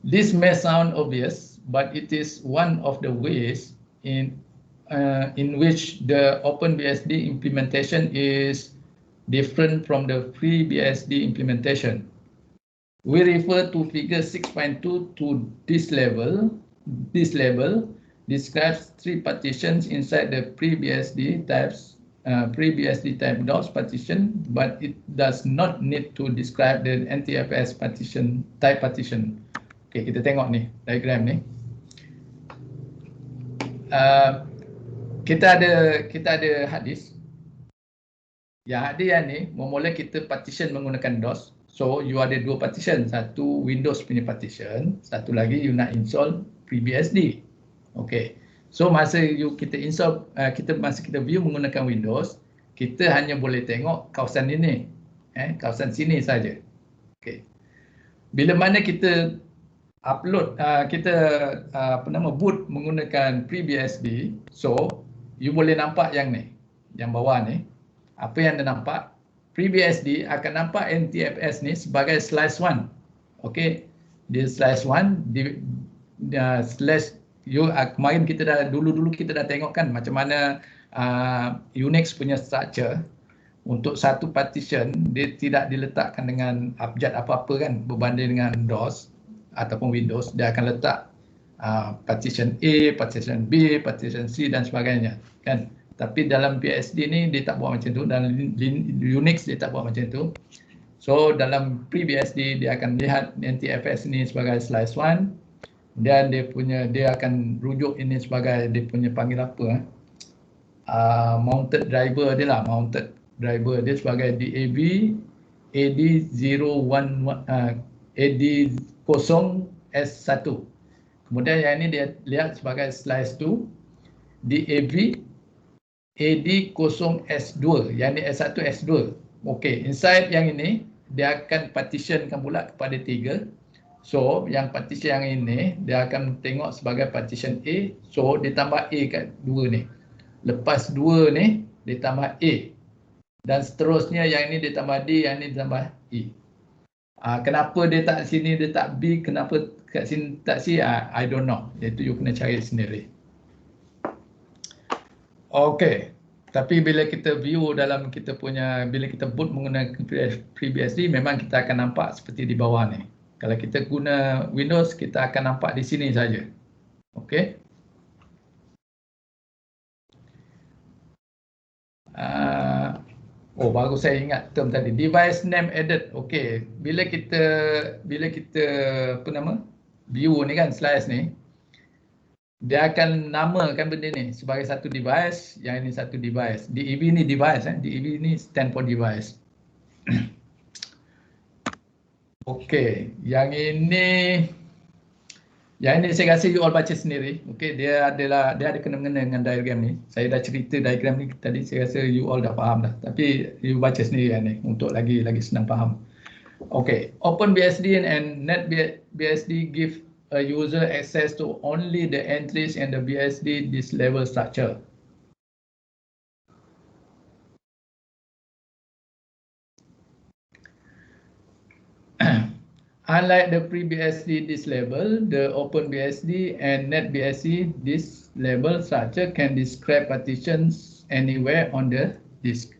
This may sound obvious, but it is one of the ways in which the OpenBSD implementation is different from the FreeBSD implementation. We refer to figure 6.2 to this level. This label describes three partitions inside the FreeBSD type DOS partition, but it does not need to describe the NTFS type partition. Okay, kita tengok ni diagram ni. Kita ada hard disk. Yang ada yang ni, mula kita partition menggunakan DOS. So you ada dua partition, satu Windows punya partition, satu lagi you nak install FreeBSD. Okay. So masa kita install, masa kita view menggunakan Windows, kita hanya boleh tengok kawasan ini, kawasan sini saja. Okay. Bila mana kita upload, boot menggunakan FreeBSD, so you boleh nampak yang ni, yang bawah ni. Apa yang anda nampak? FreeBSD akan nampak NTFS ni sebagai slice 1. Okay. Dia slice 1, kemarin kita dulu kita dah tengok kan macam mana Unix punya structure. Untuk satu partition dia tidak diletakkan dengan abjad apa-apa kan, berbanding dengan DOS ataupun Windows. Dia akan letak partition A, partition B, partition C dan sebagainya kan. Tapi dalam BSD ni dia tak buat macam tu, dalam Unix dia tak buat macam tu. So dalam FreeBSD dia akan lihat NTFS ni sebagai slice 1 dan dia akan rujuk ini sebagai dia punya panggil apa mounted driver dia lah, mounted driver dia sebagai DAV AD0S1. Kemudian yang ini dia lihat sebagai slice 2 DAV AD0S2, yang ni S1 S2. Okey, inside yang ini dia akan partitionkan pula kepada 3. So yang partition yang ini dia akan tengok sebagai partition A. So dia tambah A kat 2 ni. Lepas 2 ni dia tambah A. Dan seterusnya yang ini dia tambah D, yang ini dia tambah E. Kenapa dia tak sini dia tak B, kenapa kat sini tak C, I don't know. Itu you kena cari sendiri. Okey. Tapi bila kita view dalam bila kita boot menggunakan FreeBSD, memang kita akan nampak seperti di bawah ni. Kalau kita guna Windows, kita akan nampak di sini saja. Okey. Baru saya ingat term tadi, device name added. Okey, bila kita view ni kan, slice ni, dia akan namakan benda ni sebagai satu device, yang ini satu device. DEV ni device, DEV ni stand for device. Okey, yang ini saya rasa you all baca sendiri. Okey, dia ada kena-mengena dengan diagram ni. Saya dah cerita diagram ni tadi, saya rasa you all dah faham dah. Tapi you baca sendiri yang ni untuk lagi senang faham. Okey, OpenBSD and NetBSD give a user access to only the entries in the BSD disk level structure. Unlike the pre-BSD disk level, the OpenBSD and NetBSD disk level structure can describe partitions anywhere on the disk.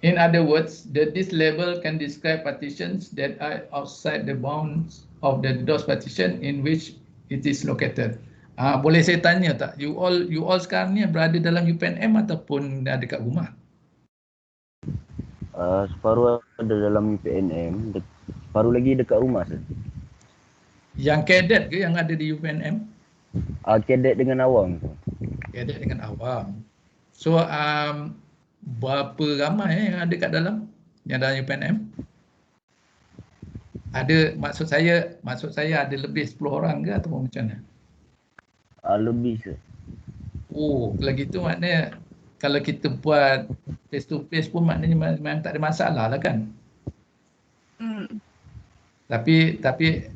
In other words, the disk level can describe partitions that are outside the bounds of the DOS partition in which it is located. Boleh saya tanya tak, you all sekarang ni berada dalam UPNM ataupun ada kat rumah? Separuh ada dalam UPNM, separuh lagi dekat rumah, sir. Yang cadet ke yang ada di UPNM? Cadet dengan awam, sir. Cadet dengan awam. So, berapa ramai yang ada kat dalam yang dalam UPNM? Ada, maksud saya ada lebih 10 orang ke atau macam mana? Lebih, sir. Oh, kalau gitu maknanya kalau kita buat face to face pun maknanya memang tak ada masalah lah kan? Tapi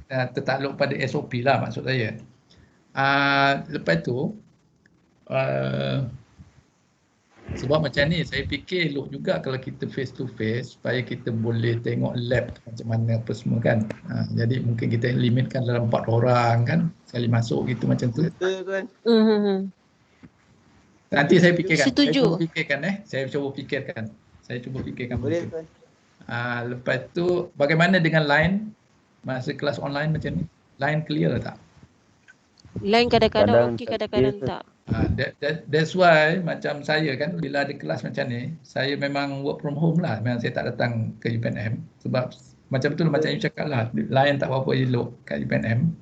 tertakluk pada SOP lah maksud saya. Lepas tu sebab macam ni saya fikir elok juga kalau kita face to face supaya kita boleh tengok lab macam mana apa semua kan. Jadi mungkin kita limitkan dalam 4 orang kan sekali masuk gitu macam tu. Betul kan? Nanti saya fikirkan. Setuju. Saya cuba fikirkan. Boleh kan? Lepas tu bagaimana dengan line masa kelas online macam ni? Line clear tak? Line kadang-kadang Kadang okey, tak kadang-kadang clear, tak. That's why macam saya kan bila ada kelas macam ni, saya memang work from home lah. Memang saya tak datang ke UPNM sebab macam betul macam you cakap lah, line tak berapa elok kat UPNM.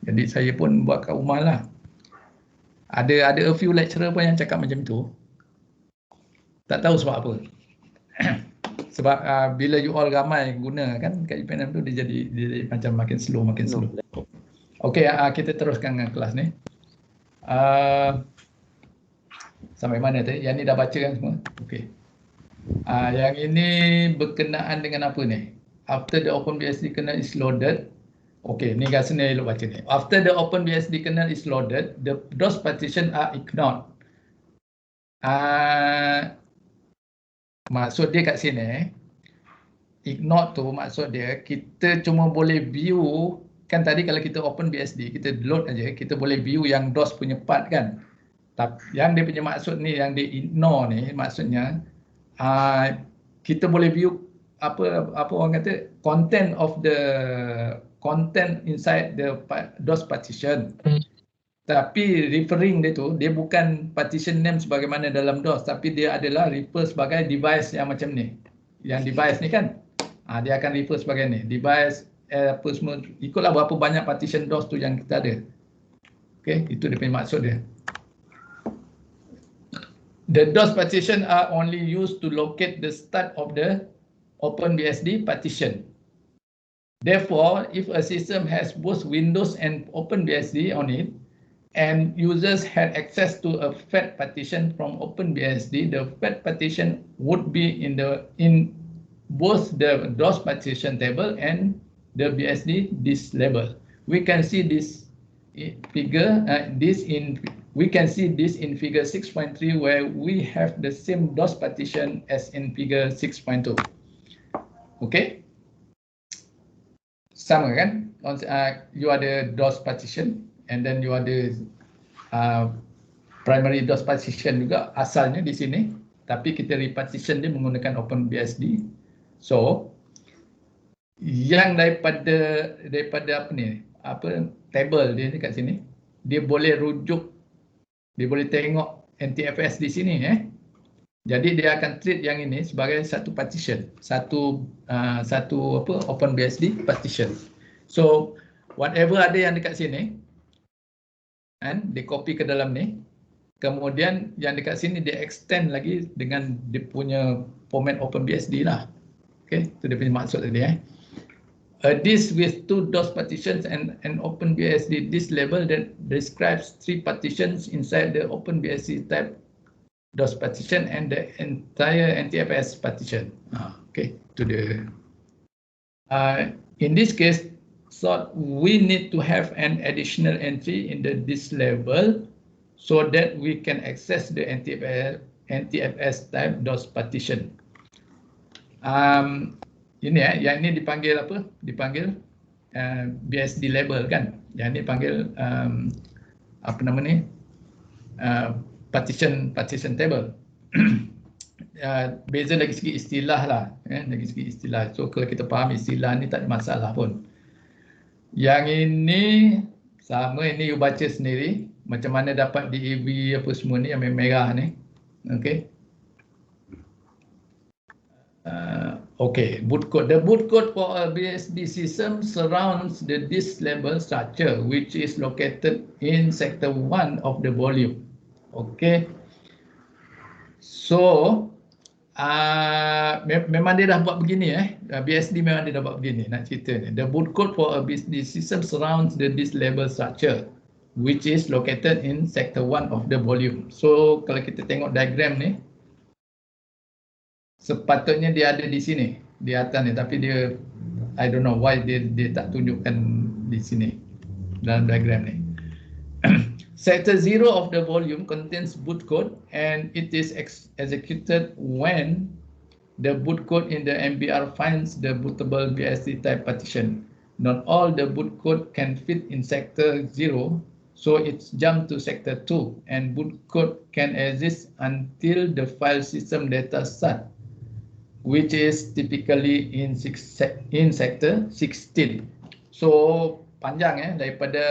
Jadi saya pun buat kat rumah lah. Ada a few lecturer pun yang cakap macam tu. Tak tahu sebab apa. Sebab bila you all ramai guna kan kat UPNM tu dia jadi macam makin slow. Okey, kita teruskan dengan kelas ni. Sampai mana tadi? Yang ni dah baca kan semua? Okey. Yang ini berkenaan dengan apa ni? After the OpenBSD kernel is loaded. Okey, ni kat sini elok baca ni. After the OpenBSD kernel is loaded, the DOS partition are ignored. Maksud dia kat sini, ignore tu maksud dia kita cuma boleh view. Kan tadi kalau kita open BSD, kita load aja, kita boleh view yang DOS punya part kan. Tapi yang dia punya maksud ni, yang dia ignore ni maksudnya kita boleh view apa orang kata content inside the DOS partition. Tapi referring dia tu, dia bukan partition name sebagaimana dalam DOS, tapi dia adalah refer sebagai device yang macam ni. Yang device ni kan, dia akan refer sebagai ni, device apa semua, ikutlah berapa banyak partition DOS tu yang kita ada. Okay, itu dia punya maksud dia. The DOS partition are only used to locate the start of the OpenBSD partition. Therefore, if a system has both Windows and OpenBSD on it, and users had access to a fat partition from OpenBSD, the fat partition would be in both the DOS partition table and the BSD disk level. We can see this figure. We can see this in figure 6.3 where we have the same DOS partition as in figure 6.2. Okay, sama kan? You ada DOS partition and then you ada primary DOS partition juga asalnya di sini, tapi kita repartition dia menggunakan OpenBSD. So yang daripada apa ni, table dia dekat sini, dia boleh rujuk, dia boleh tengok NTFS di sini Jadi dia akan treat yang ini sebagai satu partition, satu OpenBSD partition. So whatever ada yang dekat sini dia copy ke dalam ni, kemudian yang dekat sini dia extend lagi dengan dia punya format OpenBSD lah. Okay, itu dia punya maksud tadi A disk with 2 DOS partitions and an OpenBSD disk level that describes 3 partitions inside the OpenBSD type DOS partition and the entire NTFS partition. Okay, to the in this case, so we need to have an additional entry in the disk level so that we can access the NTFS type DOS partition. Ini yang ini dipanggil apa? Dipanggil BSD label kan? Yang ini panggil apa nama ni? Partition table. Beza dari segi istilah lah, dari segi istilah. So kalau kita faham istilah ni tak ada masalah pun. Yang ini sama, ini you baca sendiri macam mana dapat DAV apa semua ni yang merah ni. Okay. Okay, boot code. The boot code for a BSD system surrounds the disk level structure, which is located in sector 1 of the volume. Okay. So, memang dia dah buat begini BSD memang dia dah buat begini, nak cerita ni. The boot code for a BSD system surrounds the disk level structure, which is located in sector 1 of the volume. So, kalau kita tengok diagram ni, sepatutnya dia ada di sini, di atas ni, tapi dia I don't know why dia tak tunjukkan di sini dalam diagram ni. Sector 0 of the volume contains boot code and it is executed when the boot code in the MBR finds the bootable BSD type partition. Not all the boot code can fit in sector 0, so it's jumped to sector 2 and boot code can exist until the file system data start, which is typically in sector 16. So panjang daripada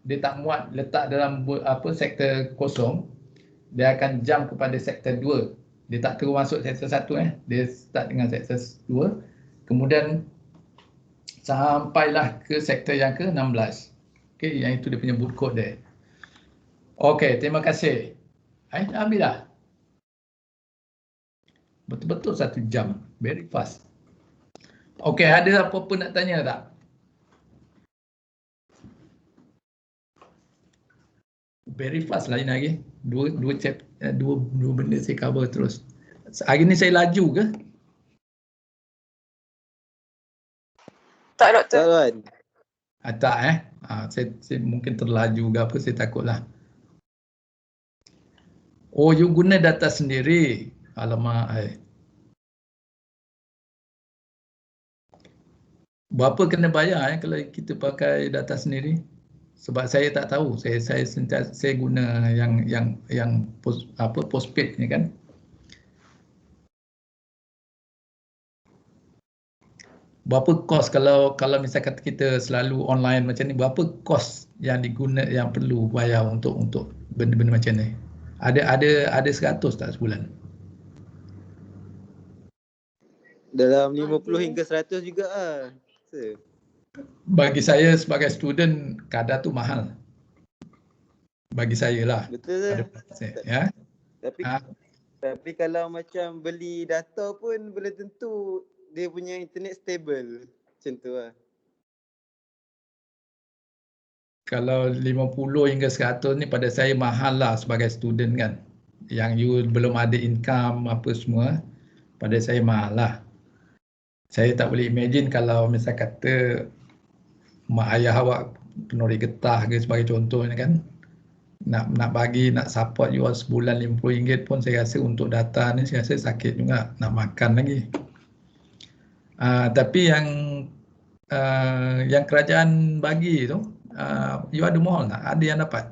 dia tak muat letak dalam sektor kosong, dia akan jump kepada sektor 2. Dia tak terus masuk sektor 1 dia start dengan sektor 2, kemudian sampailah ke sektor yang ke-16. Okey, yang itu dia punya boot code dia. Okey, terima kasih. Habis dah. Betul-betul 1 jam. Very fast. Okey, ada apa-apa nak tanya tak? Very fast lah ini lagi. Dua benda saya cover terus. Hari ni saya laju ke? Tak, Doktor. Tak. Tak saya mungkin terlaju ke apa, saya takutlah. Oh, you guna data sendiri. Alamak. Berapa kena bayar kalau kita pakai data sendiri? Sebab saya tak tahu. Saya guna yang postpaid ni kan. Berapa kos kalau misalkan kita selalu online macam ni, berapa kos yang perlu bayar untuk benda-benda macam ni? Ada 100 tak sebulan? Dalam 50 hingga 100 juga Bagi saya sebagai student, kadar tu mahal. Bagi saya lah. Betul Ya. Tapi kalau macam beli data pun belum tentu dia punya internet stable. Macam tu Kalau 50 hingga 100 ni pada saya mahal lah sebagai student kan. Yang you belum ada income apa semua, pada saya mahal lah. Saya tak boleh imagine kalau misal kata mak ayah awak penuri getah ke sebagai contoh ni kan, nak support you sebulan RM50 pun saya rasa untuk data ni saya rasa sakit juga, nak makan lagi. Tapi yang kerajaan bagi tu, you ada mohon tak? Ada yang dapat?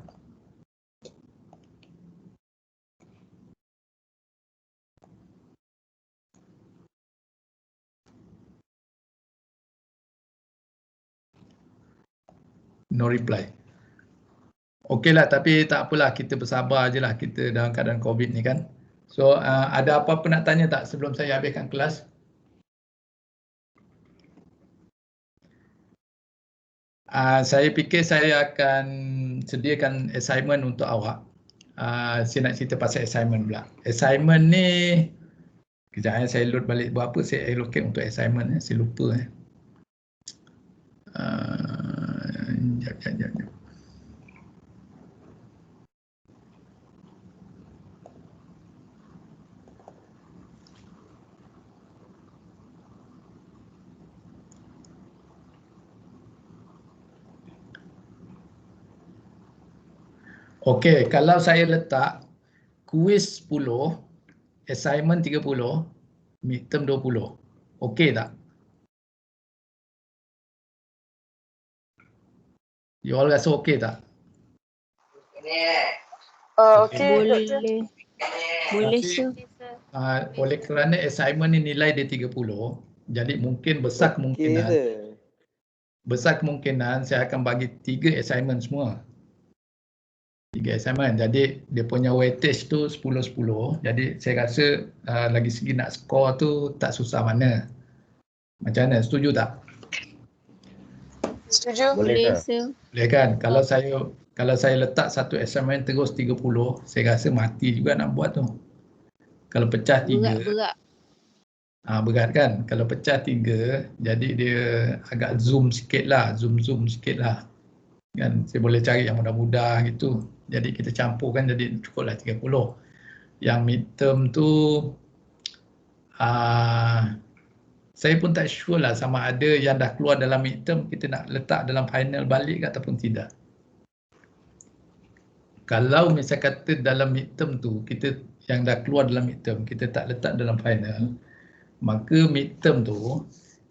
No reply. Okeylah, tapi tak apalah, kita bersabar je lah, kita dalam keadaan COVID ni kan. So ada apa-apa nak tanya tak sebelum saya habiskan kelas? Saya fikir saya akan sediakan assignment untuk awak. Saya nak cerita pasal assignment pula. Assignment ni, kejap saya load balik berapa saya allocate untuk assignment saya lupa Jap. Okey, kalau saya letak kuis 10, assignment 30, midterm 20. Okey tak? You all rasa okey tak? Okey, Boleh. doktor. Boleh, Tapi, sir. Okay, sir. oleh kerana assignment ni nilai dia 30, jadi mungkin besar Okey kemungkinan saya akan bagi 3 assignment semua. 3 assignment. Jadi dia punya weightage tu 10-10. Jadi saya rasa lagi segi nak score tu tak susah mana. Macam mana? Setuju tak? Setuju? Boleh, Boleh, sir. Boleh kan? Kalau saya letak satu assignment terus 30, saya rasa mati juga nak buat tu. Kalau pecah 3, Berat. berat kan? Kalau pecah 3, jadi dia agak zoom sikit lah. Kan? Saya boleh cari yang mudah-mudah gitu. Jadi kita campurkan jadi cukuplah 30. Yang midterm tu, saya pun tak sure lah sama ada yang dah keluar dalam midterm kita nak letak dalam final balik ke ataupun tidak. Kalau misal kata dalam midterm tu, kita yang dah keluar dalam midterm, kita tak letak dalam final, maka midterm tu,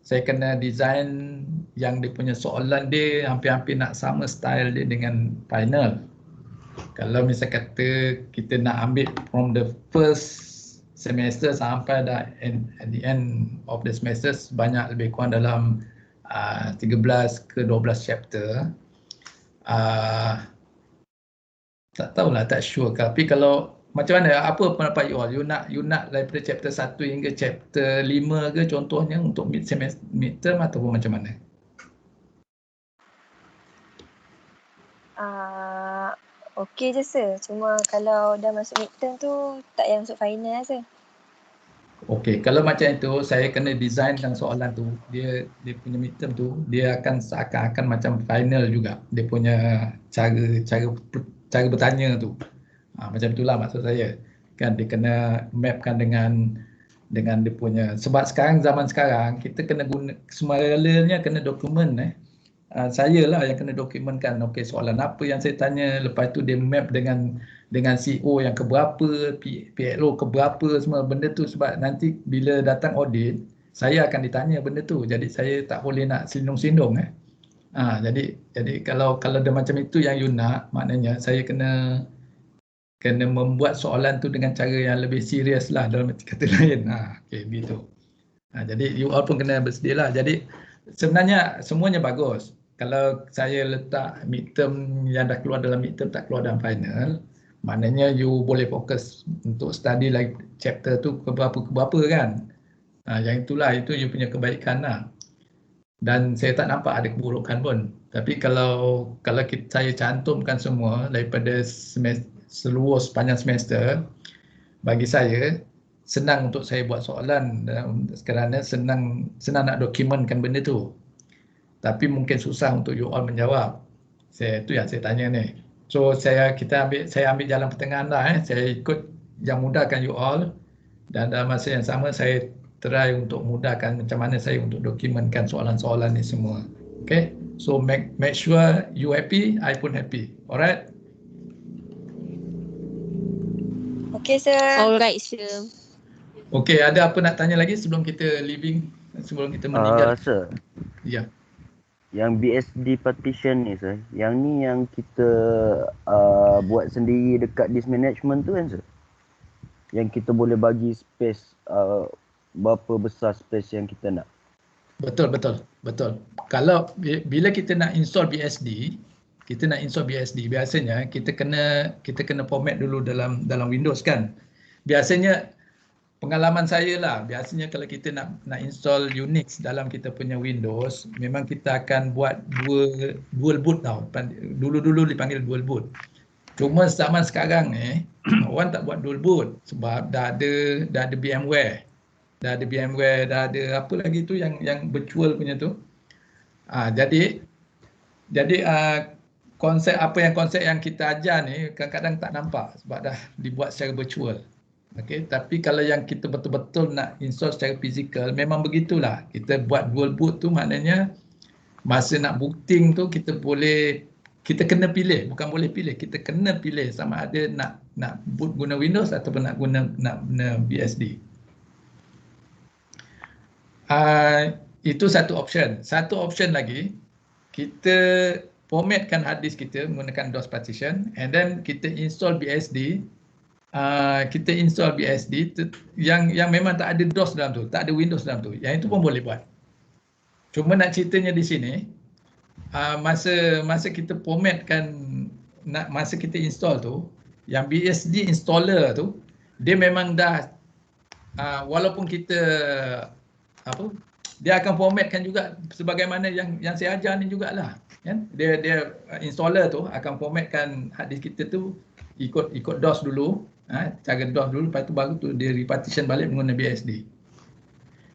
saya kena design yang dia punya soalan dia hampir-hampir nak sama style dia dengan final. Kalau misal kata kita nak ambil from the first semester sampai dah at the end of the semester sebanyak lebih kurang dalam 13 ke 12 chapter, tak tahulah, tak sure. Tapi kalau macam mana, apa pendapat you all? You nak daripada chapter 1 hingga chapter 5 ke contohnya untuk midterm ataupun macam mana? Okey je sir. Cuma kalau dah masuk midterm tu tak payah masuk final lah sir. Okey, kalau macam itu saya kena designkan soalan tu, dia punya midterm tu dia akan seakan-akan macam final juga. Dia punya cara bertanya tu. Macam itulah maksud saya. Kan dia kena mapkan dengan dia punya, sebab zaman sekarang kita kena guna semuanya kena dokumen saya lah yang kena dokumenkan. Okey, soalan apa yang saya tanya, lepas tu dia map dengan CEO yang keberapa, PLO keberapa, semua benda tu, sebab nanti bila datang audit saya akan ditanya benda tu. Jadi saya tak boleh nak selindung-selindung jadi kalau dia macam itu yang you nak, maknanya saya kena membuat soalan tu dengan cara yang lebih serius lah, dalam kata lain. Okey, begitu. Jadi you all pun kena bersedia lah. Jadi sebenarnya semuanya bagus. Kalau saya letak midterm yang dah keluar dalam midterm tak keluar dalam final, maknanya you boleh fokus untuk study lagi chapter tu keberapa kan. Yang itu you punya kebaikan lah. Dan saya tak nampak ada keburukan pun. Tapi kalau saya cantumkan semua daripada seluruh sepanjang semester, bagi saya senang untuk saya buat soalan kerana senang nak dokumenkan benda tu. Tapi mungkin susah untuk you all menjawab. Itu yang saya tanya ni. So saya ambil jalan pertengahan lah. Saya ikut yang mudahkan you all, dan dalam masa yang sama saya try untuk mudahkan macam mana saya untuk dokumenkan soalan-soalan ni semua. Okay, so make sure you happy, I pun happy. Alright? Okey sir. Alright, sir. Okay, ada apa nak tanya lagi sebelum kita meninggal? Sir, Ya. yang BSD partition ni sir, yang ni yang kita buat sendiri dekat disk management tu kan sir? Yang kita boleh bagi space, berapa besar space yang kita nak. Betul. Kalau bila kita nak install BSD, biasanya kita kena format dulu dalam Windows kan. Biasanya pengalaman saya lah, biasanya kalau kita nak install Unix dalam kita punya Windows, memang kita akan buat dual boot tau. Dulu dipanggil dual boot. Cuma zaman sekarang ni orang tak buat dual boot sebab dah ada VMware. Dah ada apa lagi tu yang virtual punya tu. Jadi konsep yang kita ajar ni kadang-kadang tak nampak sebab dah dibuat secara virtual. Okey, tapi kalau yang kita betul-betul nak install secara fizikal, memang begitulah. Kita buat dual boot tu maknanya masa nak booting tu kita boleh kita kena pilih, bukan boleh pilih, kita kena pilih sama ada nak boot guna Windows ataupun nak guna BSD. Itu satu option. Satu option lagi, kita formatkan hard disk kita menggunakan DOS partition and then kita install BSD. Kita install BSD yang memang tak ada DOS dalam tu, tak ada Windows dalam tu. Yang itu pun boleh buat. Cuma nak ceritanya di sini, masa kita formatkan, masa kita install tu, yang BSD installer tu, dia memang dah, walaupun kita dia akan formatkan juga sebagaimana yang saya ajar ni jugalah, kan? Dia installer tu akan formatkan hard disk kita tu ikut DOS dulu, cara DOS dulu, lepas tu baru tu dia repartition balik menggunakan BSD.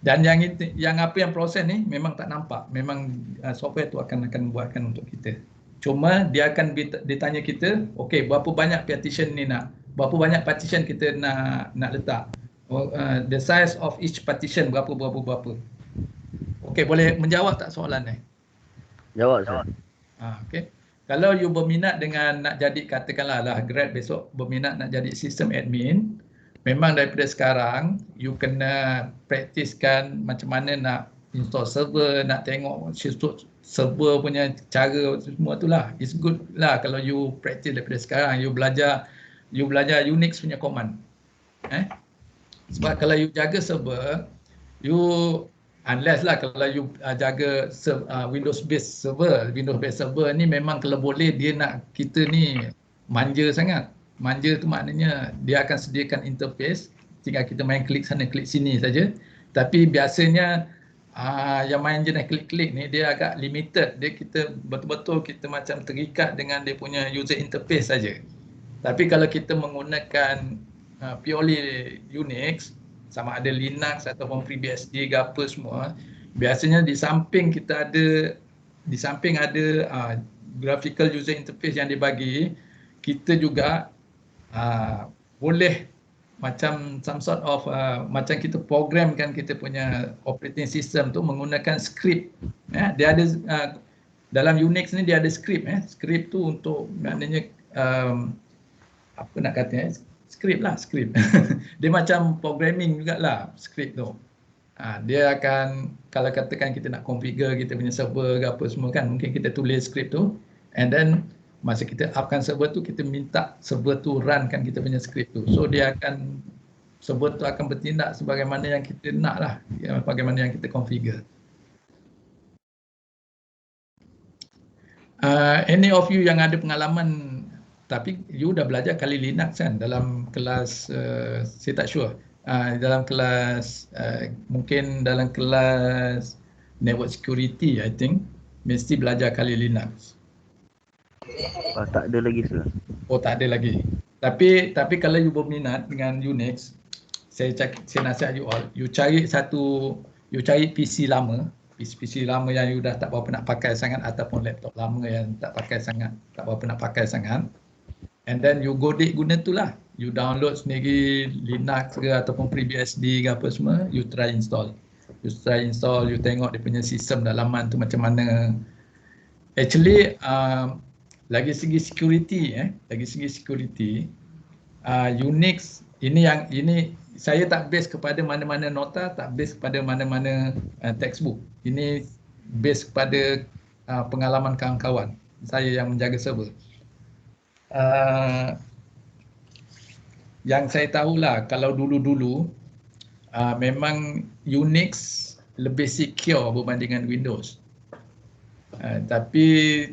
Dan yang apa yang proses ni memang tak nampak, memang software tu akan buatkan untuk kita. Cuma dia akan ditanya kita, okey, berapa banyak partition ni berapa banyak partition kita nak letak. The size of each partition berapa. Okey, boleh menjawab tak soalan ni? Jawab sir. Okey. Kalau you berminat dengan nak jadi, katakanlah grad besok berminat nak jadi sistem admin, memang daripada sekarang you kena praktiskan macam mana nak install server, nak tengok server punya cara semua tu lah. It's good lah kalau you practice daripada sekarang, you belajar Unix punya command. Sebab kalau you jaga server, unless lah kalau you jaga Windows based server ni memang kalau boleh dia nak kita ni manja sangat. Manja tu maknanya dia akan sediakan interface, tinggal kita main klik sana klik sini saja. Tapi biasanya yang main jenis klik-klik ni dia agak limited. Dia kita betul-betul kita macam terikat dengan dia punya user interface saja. Tapi kalau kita menggunakan purely Unix, sama ada Linux ataupun FreeBSD ke apa semua, biasanya di samping ada graphical user interface yang dibagi, kita juga boleh macam some sort of macam kita programkan kita punya operating system tu menggunakan script. Dia ada dalam Unix ni dia ada script. Script tu untuk maknanya apa nak kata script lah, script. Dia macam programming jugalah script tu. Dia akan, kalau katakan kita nak configure kita punya server ke apa semua kan, mungkin kita tulis script tu and then masa kita upkan server tu, kita minta server tu runkan kita punya script tu. So server tu akan bertindak sebagaimana yang kita nak lah, bagaimana yang kita configure. Any of you yang ada pengalaman, tapi you dah belajar kali Linux kan dalam kelas, saya tak sure, dalam kelas, mungkin dalam kelas network security I think, mesti belajar kali Linux. Tak ada lagi sir. Oh, tak ada lagi. Tapi kalau you berminat dengan Unix, saya nasihat you all, you cari PC lama, PC lama yang you dah tak berapa nak pakai sangat ataupun laptop lama yang tak berapa nak pakai sangat. And then you godek guna tu lah. You download sendiri Linux ke ataupun FreeBSD ke apa semua, you try install. You tengok dia punya sistem dalaman tu macam mana. Actually, lagi segi security, Unix ini saya tak base kepada mana-mana nota, tak base kepada mana-mana textbook. Ini base kepada pengalaman kawan-kawan saya yang menjaga server. Yang saya tahulah kalau dulu-dulu memang Unix lebih secure berbandingan Windows. Tapi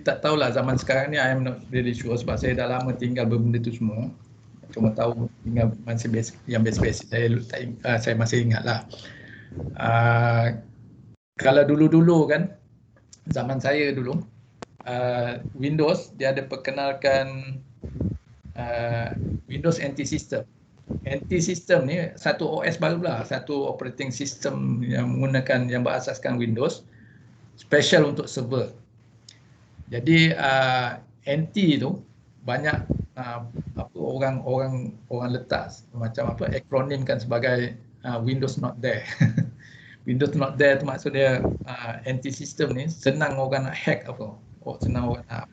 tak tahulah zaman sekarang ni, I am not really sure sebab saya dah lama tinggal berbenda tu semua. Cuma tahu tinggal masih basic, yang basic saya masih ingat lah. Kalau dulu-dulu kan, zaman saya dulu, Windows dia ada perkenalkan Windows NT System. NT System ni satu OS baru lah, satu operating system yang menggunakan, yang berasaskan Windows, special untuk server. Jadi NT tu banyak orang letak macam apa akronimkan sebagai Windows not there. Windows not there tu maksudnya NT system ni senang orang nak hack apa. Senang orang nak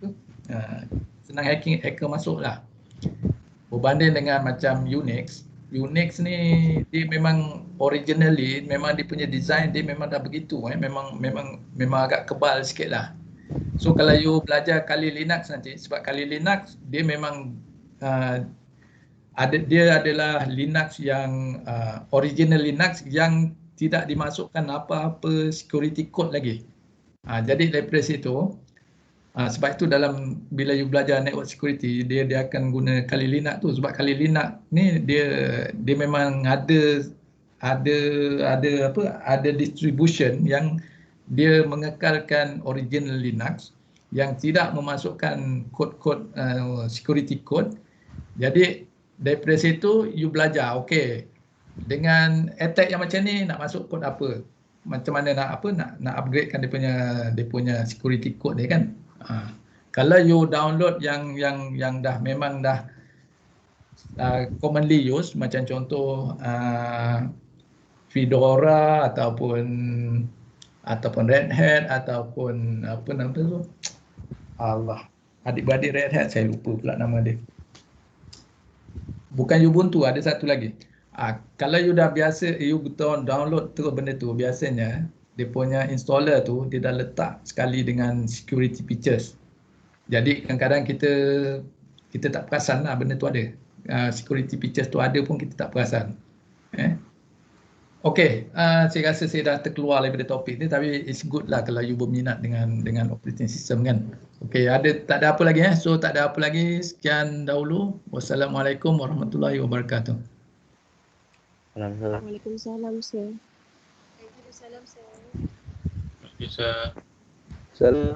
Senang hacker masuk lah. Berbanding dengan macam Unix ni dia memang originally memang dia punya design dia memang dah begitu memang agak kebal sikit lah. So kalau you belajar Kali Linux nanti, sebab Kali Linux dia memang dia adalah Linux yang original Linux yang tidak dimasukkan apa-apa security code lagi. Jadi daripada situ sebab itu dalam bila you belajar network security dia akan guna Kali Linux tu, sebab Kali Linux ni dia memang ada distribution yang dia mengekalkan original Linux yang tidak memasukkan kod-kod security code. Jadi daripada situ you belajar, okey, dengan attack yang macam ni nak masuk kod apa, macam mana nak upgradekan dia punya security code ni kan. Kalau you download yang dah memang dah commonly used, macam contoh Fedora ataupun Red Hat ataupun apa nama tu, adik-beradik Red Hat, saya lupa pula nama dia. Bukan Ubuntu, ada satu lagi. Kalau you dah biasa you download terus benda tu, biasanya dia punya installer tu dia dah letak sekali dengan security features. Jadi kadang-kadang kita tak perasan lah benda tu ada. Security features tu ada pun kita tak perasan. Okey, saya rasa saya dah terkeluar daripada topik ni, tapi it's good lah kalau you berminat dengan operating system kan. Okey, tak ada apa lagi So tak ada apa lagi. Sekian dahulu. Wassalamualaikum warahmatullahi wabarakatuh. Waalaikumsalam, sir. Waalaikumsalam, sir. Bisa. Salam.